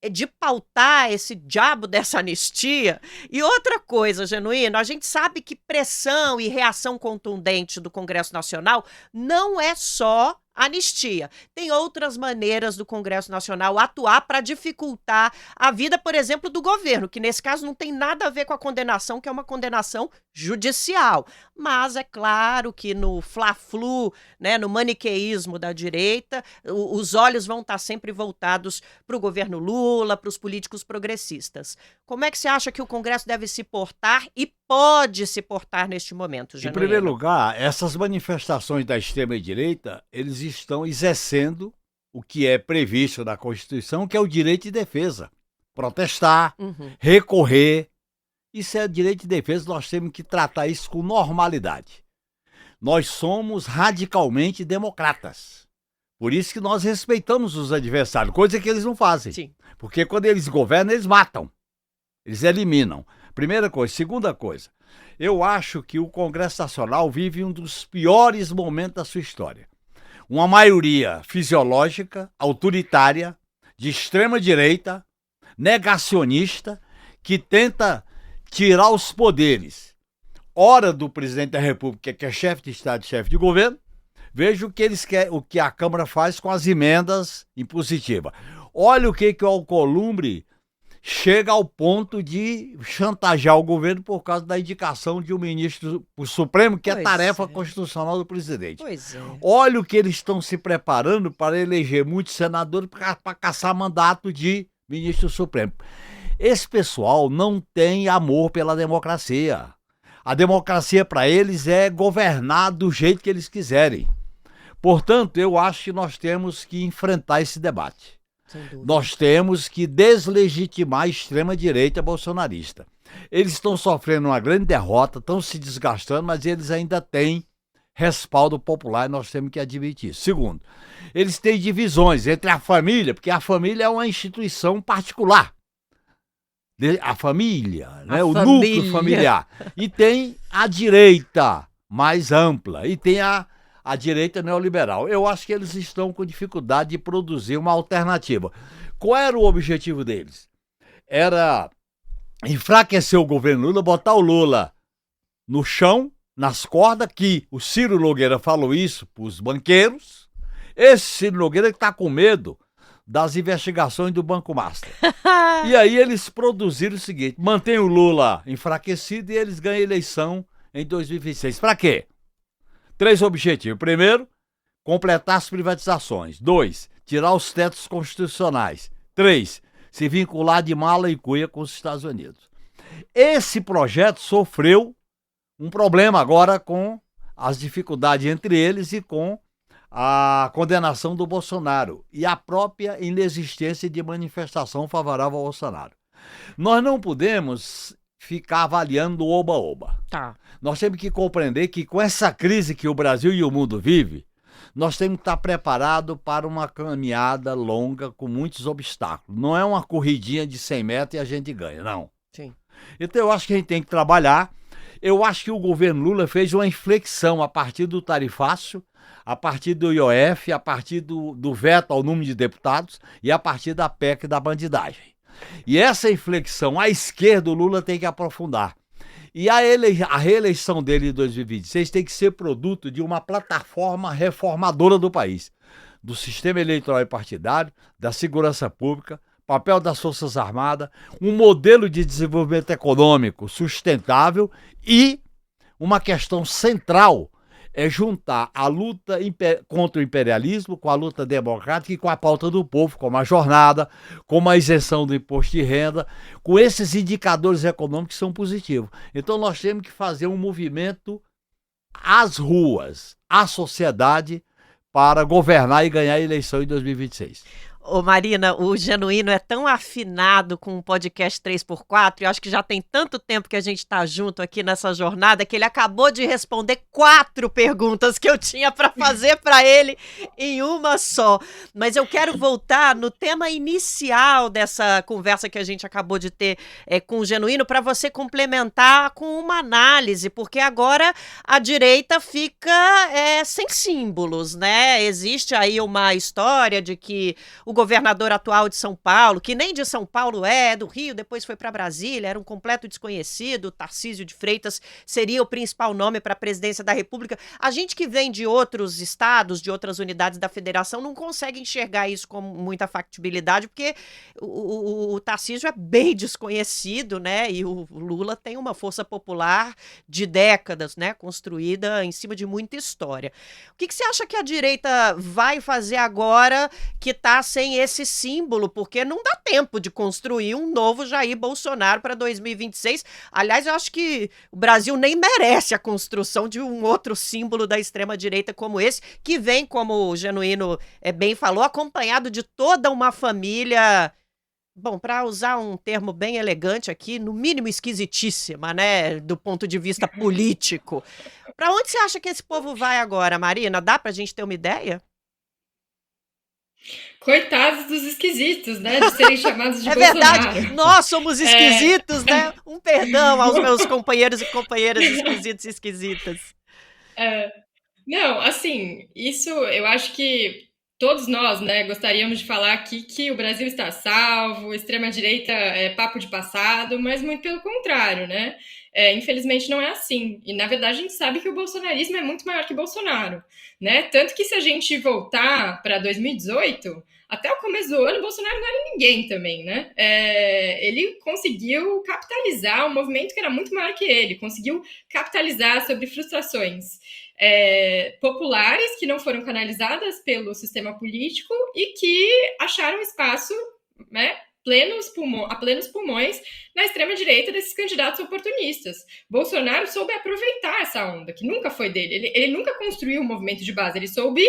de pautar esse diabo dessa anistia? E outra coisa, Genuíno, a gente sabe que pressão e reação contundente do Congresso Nacional não é só anistia. Tem outras maneiras do Congresso Nacional atuar para dificultar a vida, por exemplo, do governo, que nesse caso não tem nada a ver com a condenação, que é uma condenação judicial. Mas é claro que no fla-flu, né, no maniqueísmo da direita, os olhos vão estar sempre voltados para o governo Lula, para os políticos progressistas. Como é que você acha que o Congresso deve se portar e pode se portar neste momento, Genuíno? Em primeiro lugar, essas manifestações da extrema-direita, eles estão exercendo o que é previsto na Constituição, que é o direito de defesa. Protestar, recorrer. Isso é direito de defesa, nós temos que tratar isso com normalidade. Nós somos radicalmente democratas. Por isso que nós respeitamos os adversários, coisa que eles não fazem. Sim. Porque quando eles governam, eles matam. Eles eliminam. Primeira coisa. Segunda coisa, eu acho que o Congresso Nacional vive um dos piores momentos da sua história. Uma maioria fisiológica, autoritária, de extrema direita, negacionista, que tenta tirar os poderes, ora do presidente da República, que é chefe de Estado e chefe de governo. Veja o que eles querem, o que a Câmara faz com as emendas impositivas. Olha o que o Alcolumbre chega ao ponto de chantagear o governo por causa da indicação de um ministro do Supremo, que é tarefa constitucional do presidente. Pois é. Olha o que eles estão se preparando para eleger muitos senadores para caçar mandato de ministro do Supremo. Esse pessoal não tem amor pela democracia. A democracia para eles é governar do jeito que eles quiserem. Portanto, eu acho que nós temos que enfrentar esse debate. Nós temos que deslegitimar a extrema-direita bolsonarista. Eles estão sofrendo uma grande derrota, estão se desgastando, mas eles ainda têm respaldo popular e nós temos que admitir isso. Segundo, eles têm divisões entre a família, porque a família é uma instituição particular. A família, né? O núcleo familiar. E tem a direita mais ampla, e tem a direita neoliberal. Eu acho que eles estão com dificuldade de produzir uma alternativa. Qual era o objetivo deles? Era enfraquecer o governo Lula, botar o Lula no chão, nas cordas, que o Ciro Nogueira falou isso para os banqueiros. Esse Ciro Nogueira que está com medo das investigações do Banco Master. E aí eles produziram o seguinte: mantém o Lula enfraquecido e eles ganham a eleição em 2026. Para quê? 3 objetivos. Primeiro, completar as privatizações. 2, tirar os tetos constitucionais. 3, se vincular de mala e cuia com os Estados Unidos. Esse projeto sofreu um problema agora com as dificuldades entre eles e com a condenação do Bolsonaro e a própria inexistência de manifestação favorável ao Bolsonaro. Nós não podemos ficar avaliando o oba-oba. Tá. Nós temos que compreender que com essa crise que o Brasil e o mundo vivem, nós temos que estar preparados para uma caminhada longa com muitos obstáculos. Não é uma corridinha de 100 metros e a gente ganha, não. Sim. Então eu acho que a gente tem que trabalhar. Eu acho que o governo Lula fez uma inflexão a partir do tarifaço, a partir do IOF, a partir do veto ao número de deputados e a partir da PEC da bandidagem. E essa inflexão à esquerda o Lula tem que aprofundar. E a reeleição dele em 2026 tem que ser produto de uma plataforma reformadora do país, do sistema eleitoral e partidário, da segurança pública, papel das Forças Armadas, um modelo de desenvolvimento econômico sustentável e uma questão central é juntar a luta contra o imperialismo com a luta democrática e com a pauta do povo, como a jornada, como a isenção do imposto de renda, com esses indicadores econômicos que são positivos. Então nós temos que fazer um movimento às ruas, à sociedade, para governar e ganhar a eleição em 2026. Ô Marina, o Genuíno é tão afinado com o podcast 3x4, e eu acho que já tem tanto tempo que a gente está junto aqui nessa jornada, que ele acabou de responder 4 perguntas que eu tinha para fazer para ele em uma só. Mas eu quero voltar no tema inicial dessa conversa que a gente acabou de ter com o Genuíno, para você complementar com uma análise, porque agora a direita fica sem símbolos, né? Existe aí uma história de que o governador atual de São Paulo, que nem de São Paulo do Rio, depois foi para Brasília, era um completo desconhecido, Tarcísio de Freitas seria o principal nome para a presidência da República. A gente que vem de outros estados, de outras unidades da federação, não consegue enxergar isso com muita factibilidade, porque o Tarcísio é bem desconhecido, né? E o Lula tem uma força popular de décadas, né? Construída em cima de muita história. O que você acha que a direita vai fazer agora que está sem esse símbolo, porque não dá tempo de construir um novo Jair Bolsonaro para 2026. Aliás, eu acho que o Brasil nem merece a construção de um outro símbolo da extrema-direita como esse, que vem, como o Genuíno bem falou, acompanhado de toda uma família Bom, para usar um termo bem elegante aqui, no mínimo esquisitíssima, né, do ponto de vista político. Para onde você acha que esse povo vai agora, Marina? Dá para a gente ter uma ideia? Coitados dos esquisitos, né? De serem chamados de É verdade, Bolsonaro. nós somos esquisitos, né? Um perdão aos meus companheiros e companheiras esquisitos e esquisitas. Não, assim, isso eu acho que todos nós, né, gostaríamos de falar aqui que o Brasil está salvo, extrema-direita é papo de passado, mas muito pelo contrário, né? Infelizmente não é assim. E, na verdade, a gente sabe que o bolsonarismo é muito maior que Bolsonaro, né? Tanto que se a gente voltar para 2018, até o começo do ano, Bolsonaro não era ninguém também, né? Ele conseguiu capitalizar um movimento que era muito maior que ele, conseguiu capitalizar sobre frustrações populares que não foram canalizadas pelo sistema político e que acharam espaço, né, a plenos pulmões na extrema-direita desses candidatos oportunistas. Bolsonaro soube aproveitar essa onda, que nunca foi dele. Ele nunca construiu um movimento de base, ele soube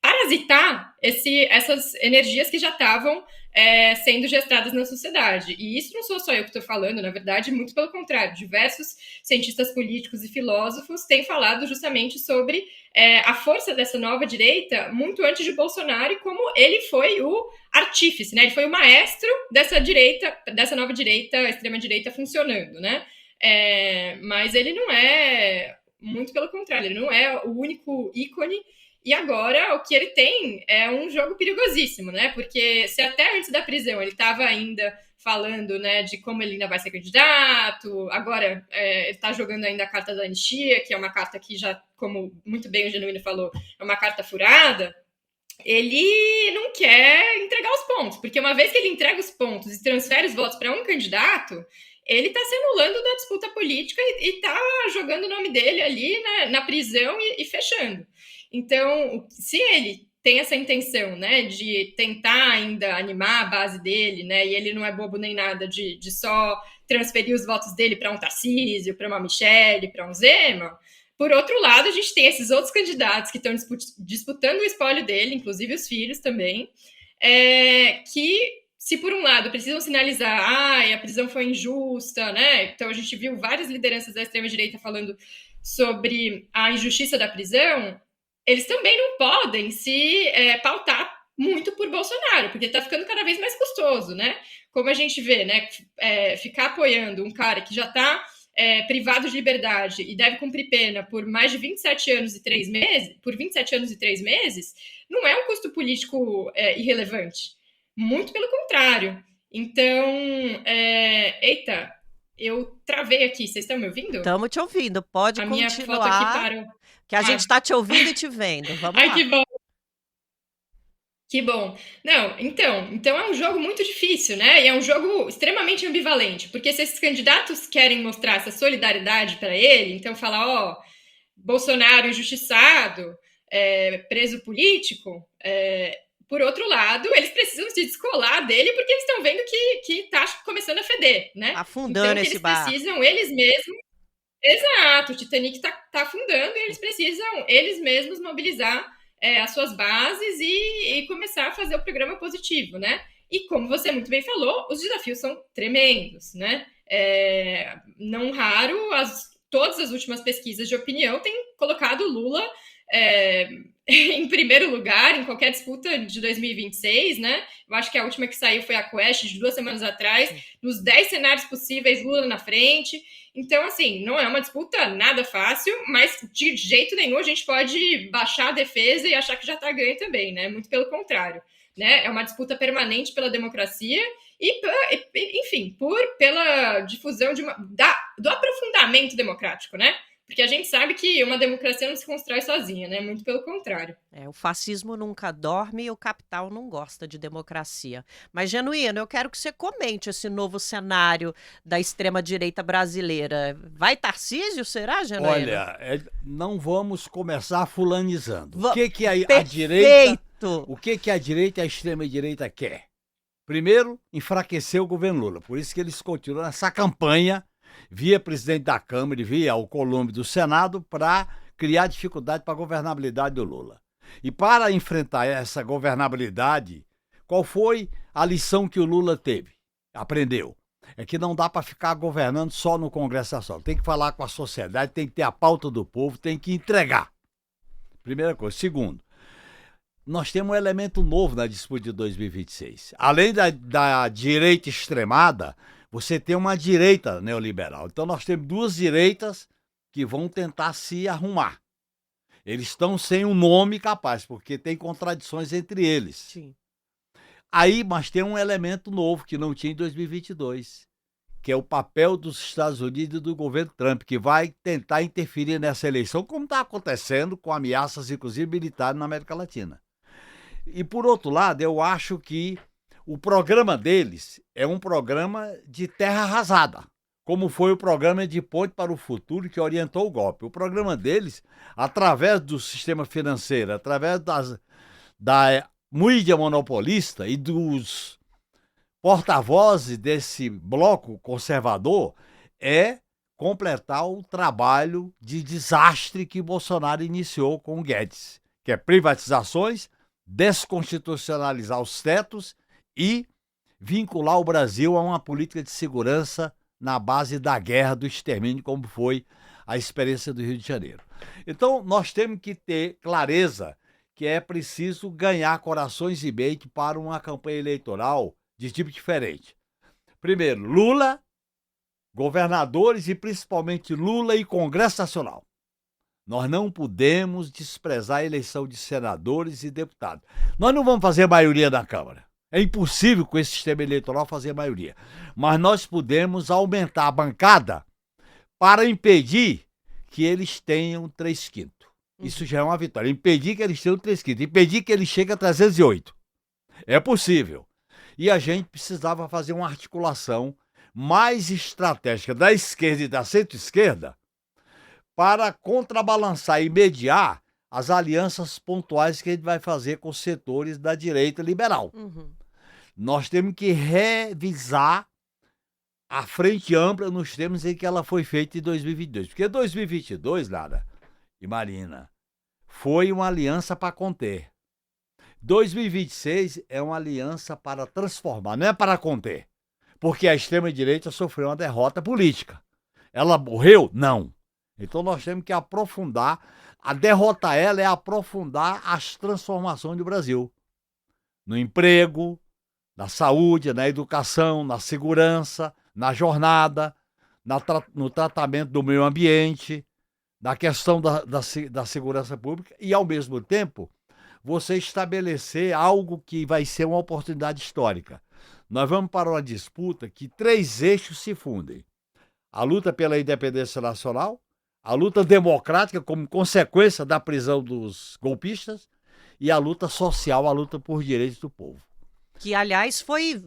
parasitar essas energias que já estavam sendo gestadas na sociedade. E isso não sou só eu que estou falando, na verdade, muito pelo contrário. Diversos cientistas políticos e filósofos têm falado justamente sobre a força dessa nova direita muito antes de Bolsonaro e como ele foi o artífice, né? Ele foi o maestro dessa direita, dessa nova direita, extrema-direita funcionando, né? Mas ele não é, muito pelo contrário, ele não é o único ícone. E agora o que ele tem é um jogo perigosíssimo, né? Porque se até antes da prisão ele estava ainda falando, né, de como ele ainda vai ser candidato, agora ele está jogando ainda a carta da anistia, que é uma carta que já, como muito bem o Genuíno falou, é uma carta furada. Ele não quer entregar os pontos, porque uma vez que ele entrega os pontos e transfere os votos para um candidato, ele está se anulando da disputa política e está jogando o nome dele ali na prisão e fechando. Então, se ele tem essa intenção, né, de tentar ainda animar a base dele, né, e ele não é bobo nem nada de só transferir os votos dele para um Tarcísio, para uma Michelle, para um Zema, por outro lado, a gente tem esses outros candidatos que estão disputando o espólio dele, inclusive os filhos também, que, se por um lado precisam sinalizar, a prisão foi injusta, né? Então a gente viu várias lideranças da extrema-direita falando sobre a injustiça da prisão, eles também não podem se pautar muito por Bolsonaro, porque está ficando cada vez mais custoso, né? Como a gente vê, né? Ficar apoiando um cara que já está privado de liberdade e deve cumprir pena por mais de 27 anos e 3 meses, não é um custo político irrelevante. Muito pelo contrário. Então, eita, eu travei aqui. Vocês estão me ouvindo? Estamos te ouvindo. Pode a continuar. minha foto aqui parou. Que a gente está te ouvindo e te vendo. Vamos Ai, lá. que bom. Que bom. Não, então é um jogo muito difícil, né? E é um jogo extremamente ambivalente, porque se esses candidatos querem mostrar essa solidariedade para ele, então falar, ó, Bolsonaro injustiçado, preso político, por outro lado, eles precisam se descolar dele porque eles estão vendo que tá começando a feder, né? Afundando então, esse barco. Eles precisam eles mesmos. Exato, o Titanic tá afundando e eles precisam eles mesmos mobilizar as suas bases e começar a fazer o programa positivo, né? E como você muito bem falou, os desafios são tremendos, né? Não raro, todas as últimas pesquisas de opinião têm colocado Lula em primeiro lugar em qualquer disputa de 2026, né? Eu acho que a última que saiu foi a Quest, de 2 semanas atrás. Nos 10 cenários possíveis, Lula na frente. Então, assim, não é uma disputa nada fácil, mas de jeito nenhum a gente pode baixar a defesa e achar que já está ganho também, né? Muito pelo contrário, né? É uma disputa permanente pela democracia e, enfim, pela difusão do aprofundamento democrático, né? Porque a gente sabe que uma democracia não se constrói sozinha, né? Muito pelo contrário. O fascismo nunca dorme e o capital não gosta de democracia. Mas, Genuíno, eu quero que você comente esse novo cenário da extrema-direita brasileira. Vai Tarcísio, será, Genuíno? Olha, não vamos começar fulanizando. O que a direita e a extrema-direita quer? Primeiro, enfraquecer o governo Lula. Por isso que eles continuam nessa campanha via presidente da Câmara e via o Colombo do Senado para criar dificuldade para a governabilidade do Lula. E para enfrentar essa governabilidade, qual foi a lição que o Lula teve? aprendeu. É que não dá para ficar governando só no Congresso Nacional. Tem que falar com a sociedade, tem que ter a pauta do povo, tem que entregar. Primeira coisa. Segundo, nós temos um elemento novo na disputa de 2026. Além da direita extremada, você tem uma direita neoliberal. Então nós temos duas direitas que vão tentar se arrumar. Eles estão sem um nome capaz, porque tem contradições entre eles. Sim. Aí, mas tem um elemento novo que não tinha em 2022, que é o papel dos Estados Unidos e do governo Trump, que vai tentar interferir nessa eleição, como está acontecendo com ameaças, inclusive, militares na América Latina. E, por outro lado, eu acho que o programa deles é um programa de terra arrasada, como foi o programa de Ponte para o Futuro, que orientou o golpe. O programa deles, através do sistema financeiro, através da mídia monopolista e dos porta-vozes desse bloco conservador, é completar o trabalho de desastre que Bolsonaro iniciou com o Guedes, que é privatizações, desconstitucionalizar os tetos e vincular o Brasil a uma política de segurança na base da guerra, do extermínio, como foi a experiência do Rio de Janeiro. Então, nós temos que ter clareza que é preciso ganhar corações e mente para uma campanha eleitoral de tipo diferente. Primeiro, Lula, governadores e principalmente Lula e Congresso Nacional. Nós não podemos desprezar a eleição de senadores e deputados. Nós não vamos fazer maioria na Câmara. É impossível com esse sistema eleitoral fazer maioria. Mas nós podemos aumentar a bancada para impedir que eles tenham 3/5. Isso já é uma vitória. Impedir que eles tenham 3/5. Impedir que eles cheguem a 308. É possível. E a gente precisava fazer uma articulação mais estratégica da esquerda e da centro-esquerda para contrabalançar e mediar as alianças pontuais que a gente vai fazer com os setores da direita liberal. Uhum. Nós temos que revisar a frente ampla nos termos em que ela foi feita em 2022. Porque 2022, Lara e Marina, foi uma aliança para conter. 2026 é uma aliança para transformar, não é para conter. Porque a extrema-direita sofreu uma derrota política. Ela morreu? Não. Então nós temos que aprofundar. A derrotar ela é aprofundar as transformações do Brasil. No emprego, na saúde, na educação, na segurança, na jornada, no tratamento do meio ambiente, na questão da segurança pública e, ao mesmo tempo, você estabelecer algo que vai ser uma oportunidade histórica. Nós vamos para uma disputa que 3 eixos se fundem. A luta pela independência nacional, a luta democrática como consequência da prisão dos golpistas e a luta social, a luta por direitos do povo. Que, aliás, foi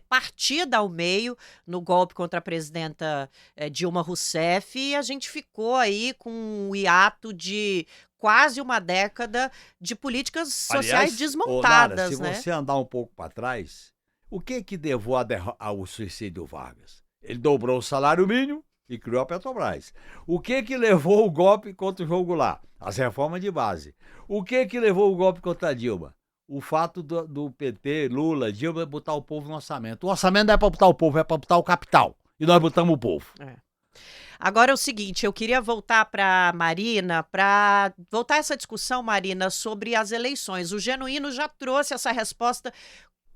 partida ao meio no golpe contra a presidenta Dilma Rousseff, e a gente ficou aí com um hiato de quase uma década de políticas sociais desmontadas. Lara, se você andar um pouco para trás, o que levou ao suicídio do Vargas? Ele dobrou o salário mínimo e criou a Petrobras. O que levou o golpe contra o João Goulart? As reformas de base. O que levou o golpe contra a Dilma? O fato do PT, Lula, Dilma, botar o povo no orçamento. O orçamento não é para botar o povo, é para botar o capital. E nós botamos o povo. Agora é o seguinte, eu queria voltar para Marina, para voltar essa discussão, Marina, sobre as eleições. O Genuíno já trouxe essa resposta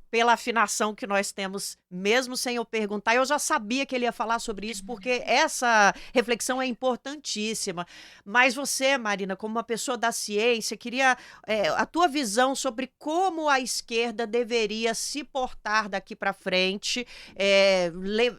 pela afinação que nós temos, mesmo sem eu perguntar. Eu já sabia que ele ia falar sobre isso, porque essa reflexão é importantíssima. Mas você, Marina, como uma pessoa da ciência, queria a tua visão sobre como a esquerda deveria se portar daqui para frente,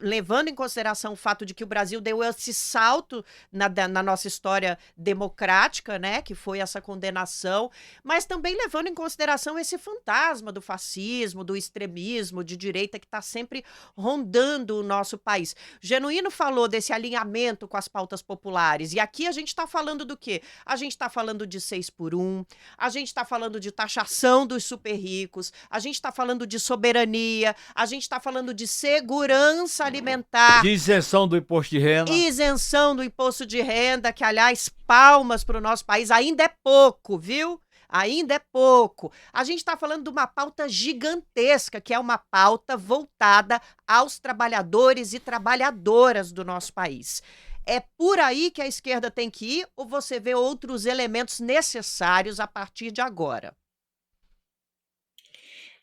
levando em consideração o fato de que o Brasil deu esse salto na nossa história democrática, né, que foi essa condenação, mas também levando em consideração esse fantasma do fascismo, do extremismo de direita que está sempre rondando o nosso país. Genuíno falou desse alinhamento com as pautas populares, e aqui a gente está falando do quê? A gente está falando de 6x1, a gente está falando de taxação dos super ricos, a gente está falando de soberania, a gente está falando de segurança alimentar. De isenção do imposto de renda. Isenção do imposto de renda, que, aliás, palmas para o nosso país, ainda é pouco, viu? Ainda é pouco. A gente está falando de uma pauta gigantesca, que é uma pauta voltada aos trabalhadores e trabalhadoras do nosso país. É por aí que a esquerda tem que ir, ou você vê outros elementos necessários a partir de agora?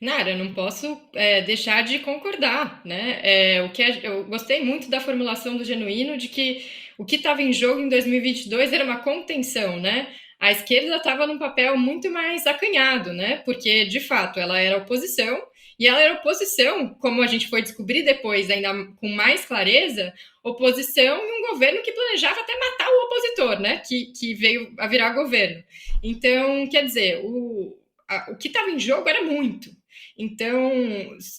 Nara, eu não posso deixar de concordar, né? Eu gostei muito da formulação do Genuíno de que o que estava em jogo em 2022 era uma contenção, né? A esquerda estava num papel muito mais acanhado, né? Porque, de fato, ela era oposição, e ela era oposição, como a gente foi descobrir depois, ainda com mais clareza, oposição em um governo que planejava até matar o opositor, né? Que veio a virar governo. Então, quer dizer, o que estava em jogo era muito. Então,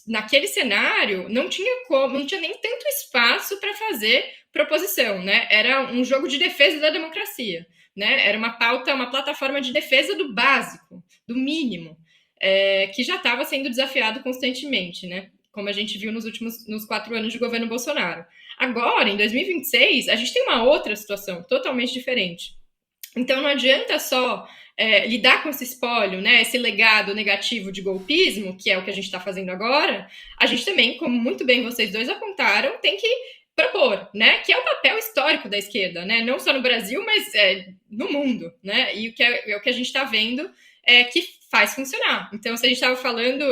naquele cenário, não tinha nem tanto espaço para fazer proposição, né? Era um jogo de defesa da democracia, né? Era uma pauta, uma plataforma de defesa do básico, do mínimo, que já estava sendo desafiado constantemente, né? Como a gente viu nos 4 anos de governo Bolsonaro. Agora, em 2026, a gente tem uma outra situação totalmente diferente. Então, não adianta só lidar com esse espólio, né, esse legado negativo de golpismo, que é o que a gente está fazendo agora. A gente também, como muito bem vocês dois apontaram, tem que propor, né, que é o papel histórico da esquerda, né, não só no Brasil, mas no mundo, né, e o que a gente está vendo é que faz funcionar. Então, se a gente estava falando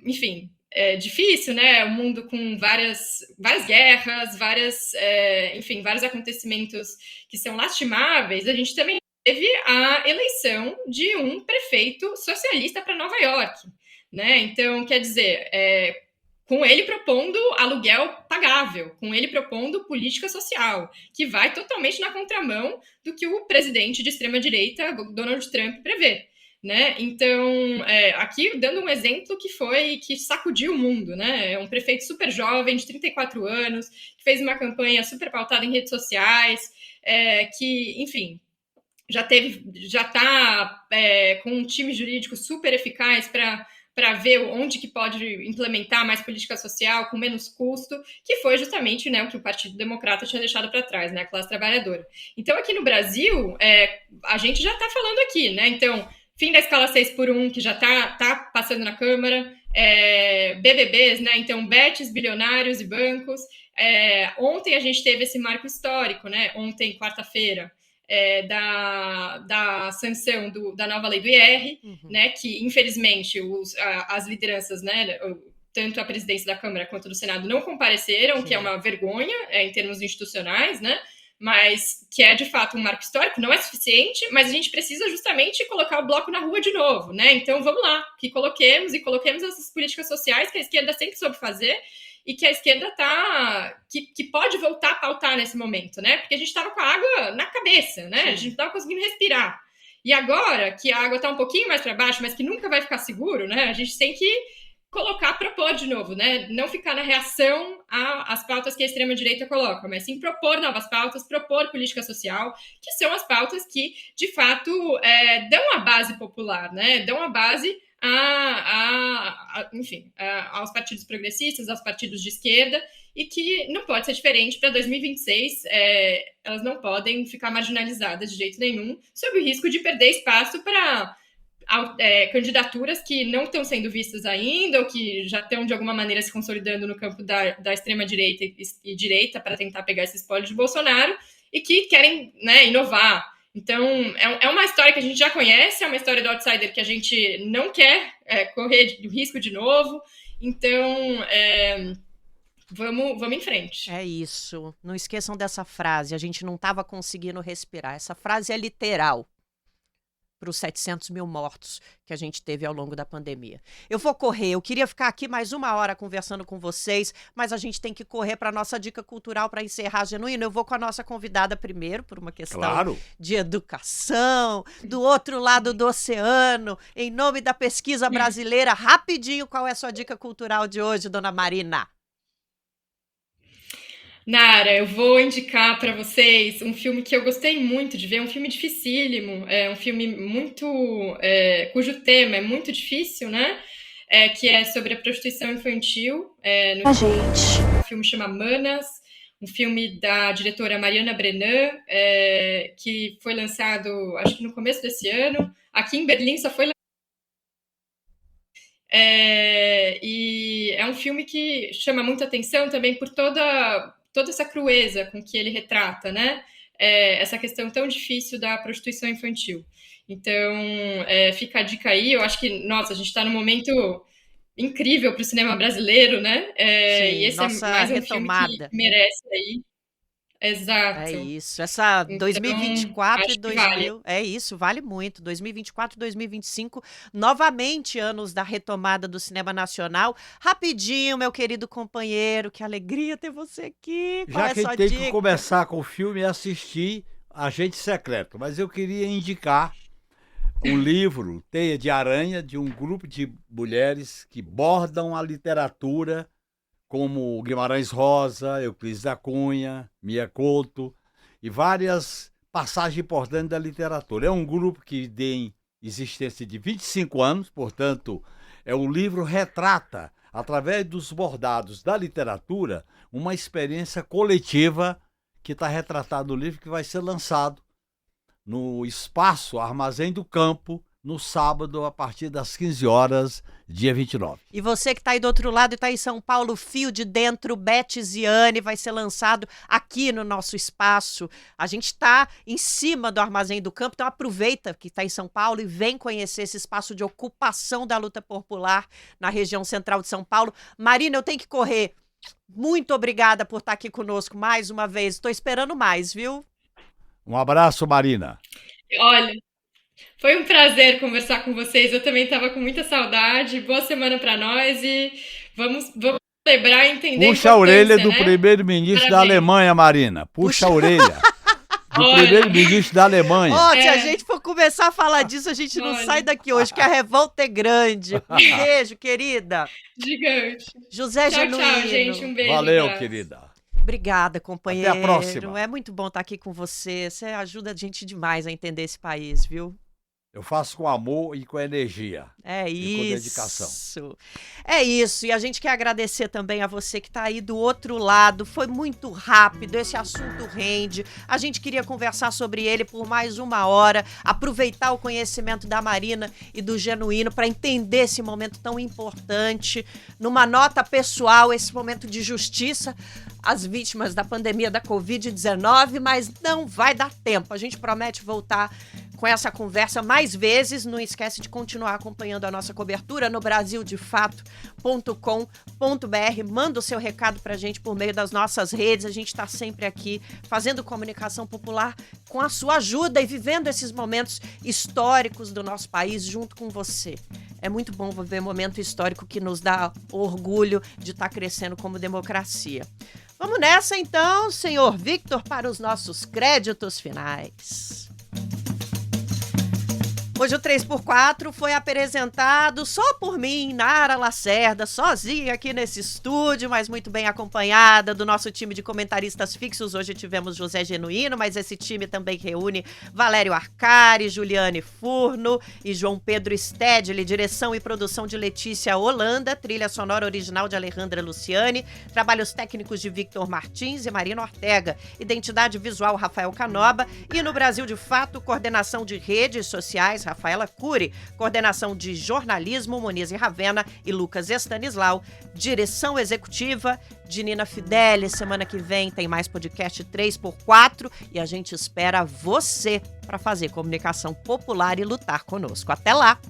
enfim, é difícil, né? Um mundo com várias guerras, enfim, vários acontecimentos que são lastimáveis. A gente também teve a eleição de um prefeito socialista para Nova York, né? Então, quer dizer, com ele propondo aluguel pagável, com ele propondo política social, que vai totalmente na contramão do que o presidente de extrema-direita, Donald Trump, prevê. Né? Então, aqui dando um exemplo que sacudiu o mundo, né? É um prefeito super jovem, de 34 anos, que fez uma campanha super pautada em redes sociais, que, enfim, já está com um time jurídico super eficaz para ver onde que pode implementar mais política social com menos custo, que foi justamente, né, o que o Partido Democrata tinha deixado para trás, né, a classe trabalhadora. Então, aqui no Brasil, a gente já está falando aqui, né? Então, fim da escala 6x1, que já tá passando na Câmara, BBBs, né? Então, bets, bilionários e bancos. Ontem a gente teve esse marco histórico, né? Ontem, quarta-feira, da sanção da nova lei do IR, né? Que, infelizmente, as lideranças, né? Tanto a presidência da Câmara quanto do Senado não compareceram, que é uma vergonha em termos institucionais, né? Mas que é de fato um marco histórico, não é suficiente, mas a gente precisa justamente colocar o bloco na rua de novo, né? Então vamos lá, que coloquemos essas políticas sociais que a esquerda sempre soube fazer e que a esquerda que pode voltar a pautar nesse momento, né? Porque a gente estava com a água na cabeça, né? Sim. A gente não estava conseguindo respirar. E agora que a água está um pouquinho mais para baixo, mas que nunca vai ficar seguro, né? A gente tem que propor de novo, né? Não ficar na reação às pautas que a extrema-direita coloca, mas sim propor novas pautas, propor política social, que são as pautas que, de fato, dão a base popular, né? Dão a base enfim, aos partidos progressistas, aos partidos de esquerda, e que não pode ser diferente para 2026. Elas não podem ficar marginalizadas de jeito nenhum, sob o risco de perder espaço para candidaturas que não estão sendo vistas ainda, ou que já estão, de alguma maneira, se consolidando no campo da extrema-direita e direita para tentar pegar esse espólio de Bolsonaro, e que querem, né, inovar. Então, é uma história que a gente já conhece, é uma história do outsider que a gente não quer correr o risco de novo. Então, vamos em frente. É isso. Não esqueçam dessa frase, a gente não estava conseguindo respirar. Essa frase é literal para os 700 mil mortos que a gente teve ao longo da pandemia. Eu vou correr, eu queria ficar aqui mais 1 hora conversando com vocês, mas a gente tem que correr para a nossa dica cultural para encerrar, Genuíno. Eu vou com a nossa convidada primeiro, por uma questão de educação, do outro lado do oceano, em nome da pesquisa brasileira. Rapidinho, qual é a sua dica cultural de hoje, dona Marina? Nara, eu vou indicar para vocês um filme que eu gostei muito de ver, um filme dificílimo, um filme muito cujo tema é muito difícil, né? Que é sobre a prostituição infantil. O filme chama Manas, um filme da diretora Mariana Brennan, que foi lançado, acho que no começo desse ano. Aqui em Berlim só foi e é um filme que chama muita atenção também por toda essa crueza com que ele retrata, né? Essa questão tão difícil da prostituição infantil. Então, fica a dica aí. Eu acho que, nossa, a gente está num momento incrível para o cinema brasileiro, né? Sim, E esse nossa é mais um retomada. filme que merece aí. Exato. É isso. Essa Então, 2024 e acho que 2000, vale. é isso, vale muito. 2024 e 2025, novamente anos da retomada do cinema nacional. Rapidinho, meu querido companheiro, que alegria ter você aqui. Qual Já é a quem sua tem dica? que começar com o filme é assistir Agente Secreto, mas eu queria indicar um livro, Teia de Aranha, de um grupo de mulheres que bordam a literatura, como Guimarães Rosa, Euclides da Cunha, Mia Couto, e várias passagens importantes da literatura. É um grupo que tem existência de 25 anos, portanto, o livro retrata, através dos bordados da literatura, uma experiência coletiva que está retratada no livro, que vai ser lançado no Espaço Armazém do Campo, no sábado, a partir das 15 horas, dia 29. E você que está aí do outro lado e está em São Paulo, Fio de Dentro, Beth Ziane, vai ser lançado aqui no nosso espaço. A gente está em cima do Armazém do Campo, então aproveita que está em São Paulo e vem conhecer esse espaço de ocupação da luta popular na região central de São Paulo. Marina, eu tenho que correr. Muito obrigada por estar aqui conosco mais uma vez. Estou esperando mais, viu? Um abraço, Marina. Olha, foi um prazer conversar com vocês. Eu também estava com muita saudade. Boa semana para nós e vamos celebrar e entender Puxa a orelha do né? primeiro-ministro da Parabéns. Alemanha, Marina. Puxa a orelha do Olha. primeiro-ministro da Alemanha. Ó, se a gente for começar a falar disso, a gente não Olha. sai daqui hoje, que a revolta é grande. Um beijo, querida. Gigante. José Tchau, Genuíno. tchau, gente. Um beijo. Valeu, abraço. querida. Obrigada, companheiro. Até a próxima. É muito bom estar aqui com você. Você ajuda a gente demais a entender esse país, viu? Eu faço com amor e com energia. É E com isso. dedicação. É isso. E a gente quer agradecer também a você que está aí do outro lado. Foi muito rápido, esse assunto rende. A gente queria conversar sobre ele por mais uma hora, aproveitar o conhecimento da Marina e do Genuíno para entender esse momento tão importante. Numa nota pessoal, esse momento de justiça às vítimas da pandemia da Covid-19, mas não vai dar tempo. A gente promete voltar com essa conversa mais vezes. Não esquece de continuar acompanhando a nossa cobertura no brasildefato.com.br. Manda o seu recado pra gente por meio das nossas redes. A gente está sempre aqui fazendo comunicação popular com a sua ajuda e vivendo esses momentos históricos do nosso país junto com você. É muito bom viver momento histórico que nos dá orgulho de estar crescendo como democracia. Vamos nessa então, senhor Victor, para os nossos créditos finais. Hoje o 3x4 foi apresentado só por mim, Nara Lacerda, sozinha aqui nesse estúdio, mas muito bem acompanhada do nosso time de comentaristas fixos. Hoje tivemos José Genuíno, mas esse time também reúne Valério Arcari, Juliane Furno e João Pedro Stedley, direção e produção de Letícia Holanda, trilha sonora original de Alejandra Luciani, trabalhos técnicos de Victor Martins e Marina Ortega, identidade visual Rafael Canoba e no Brasil de Fato, coordenação de redes sociais Rafaela Cury, coordenação de jornalismo, Monize Ravena e Lucas Estanislau, direção executiva de Nina Fideli. Semana que vem tem mais podcast 3x4 e a gente espera você para fazer comunicação popular e lutar conosco. Até lá!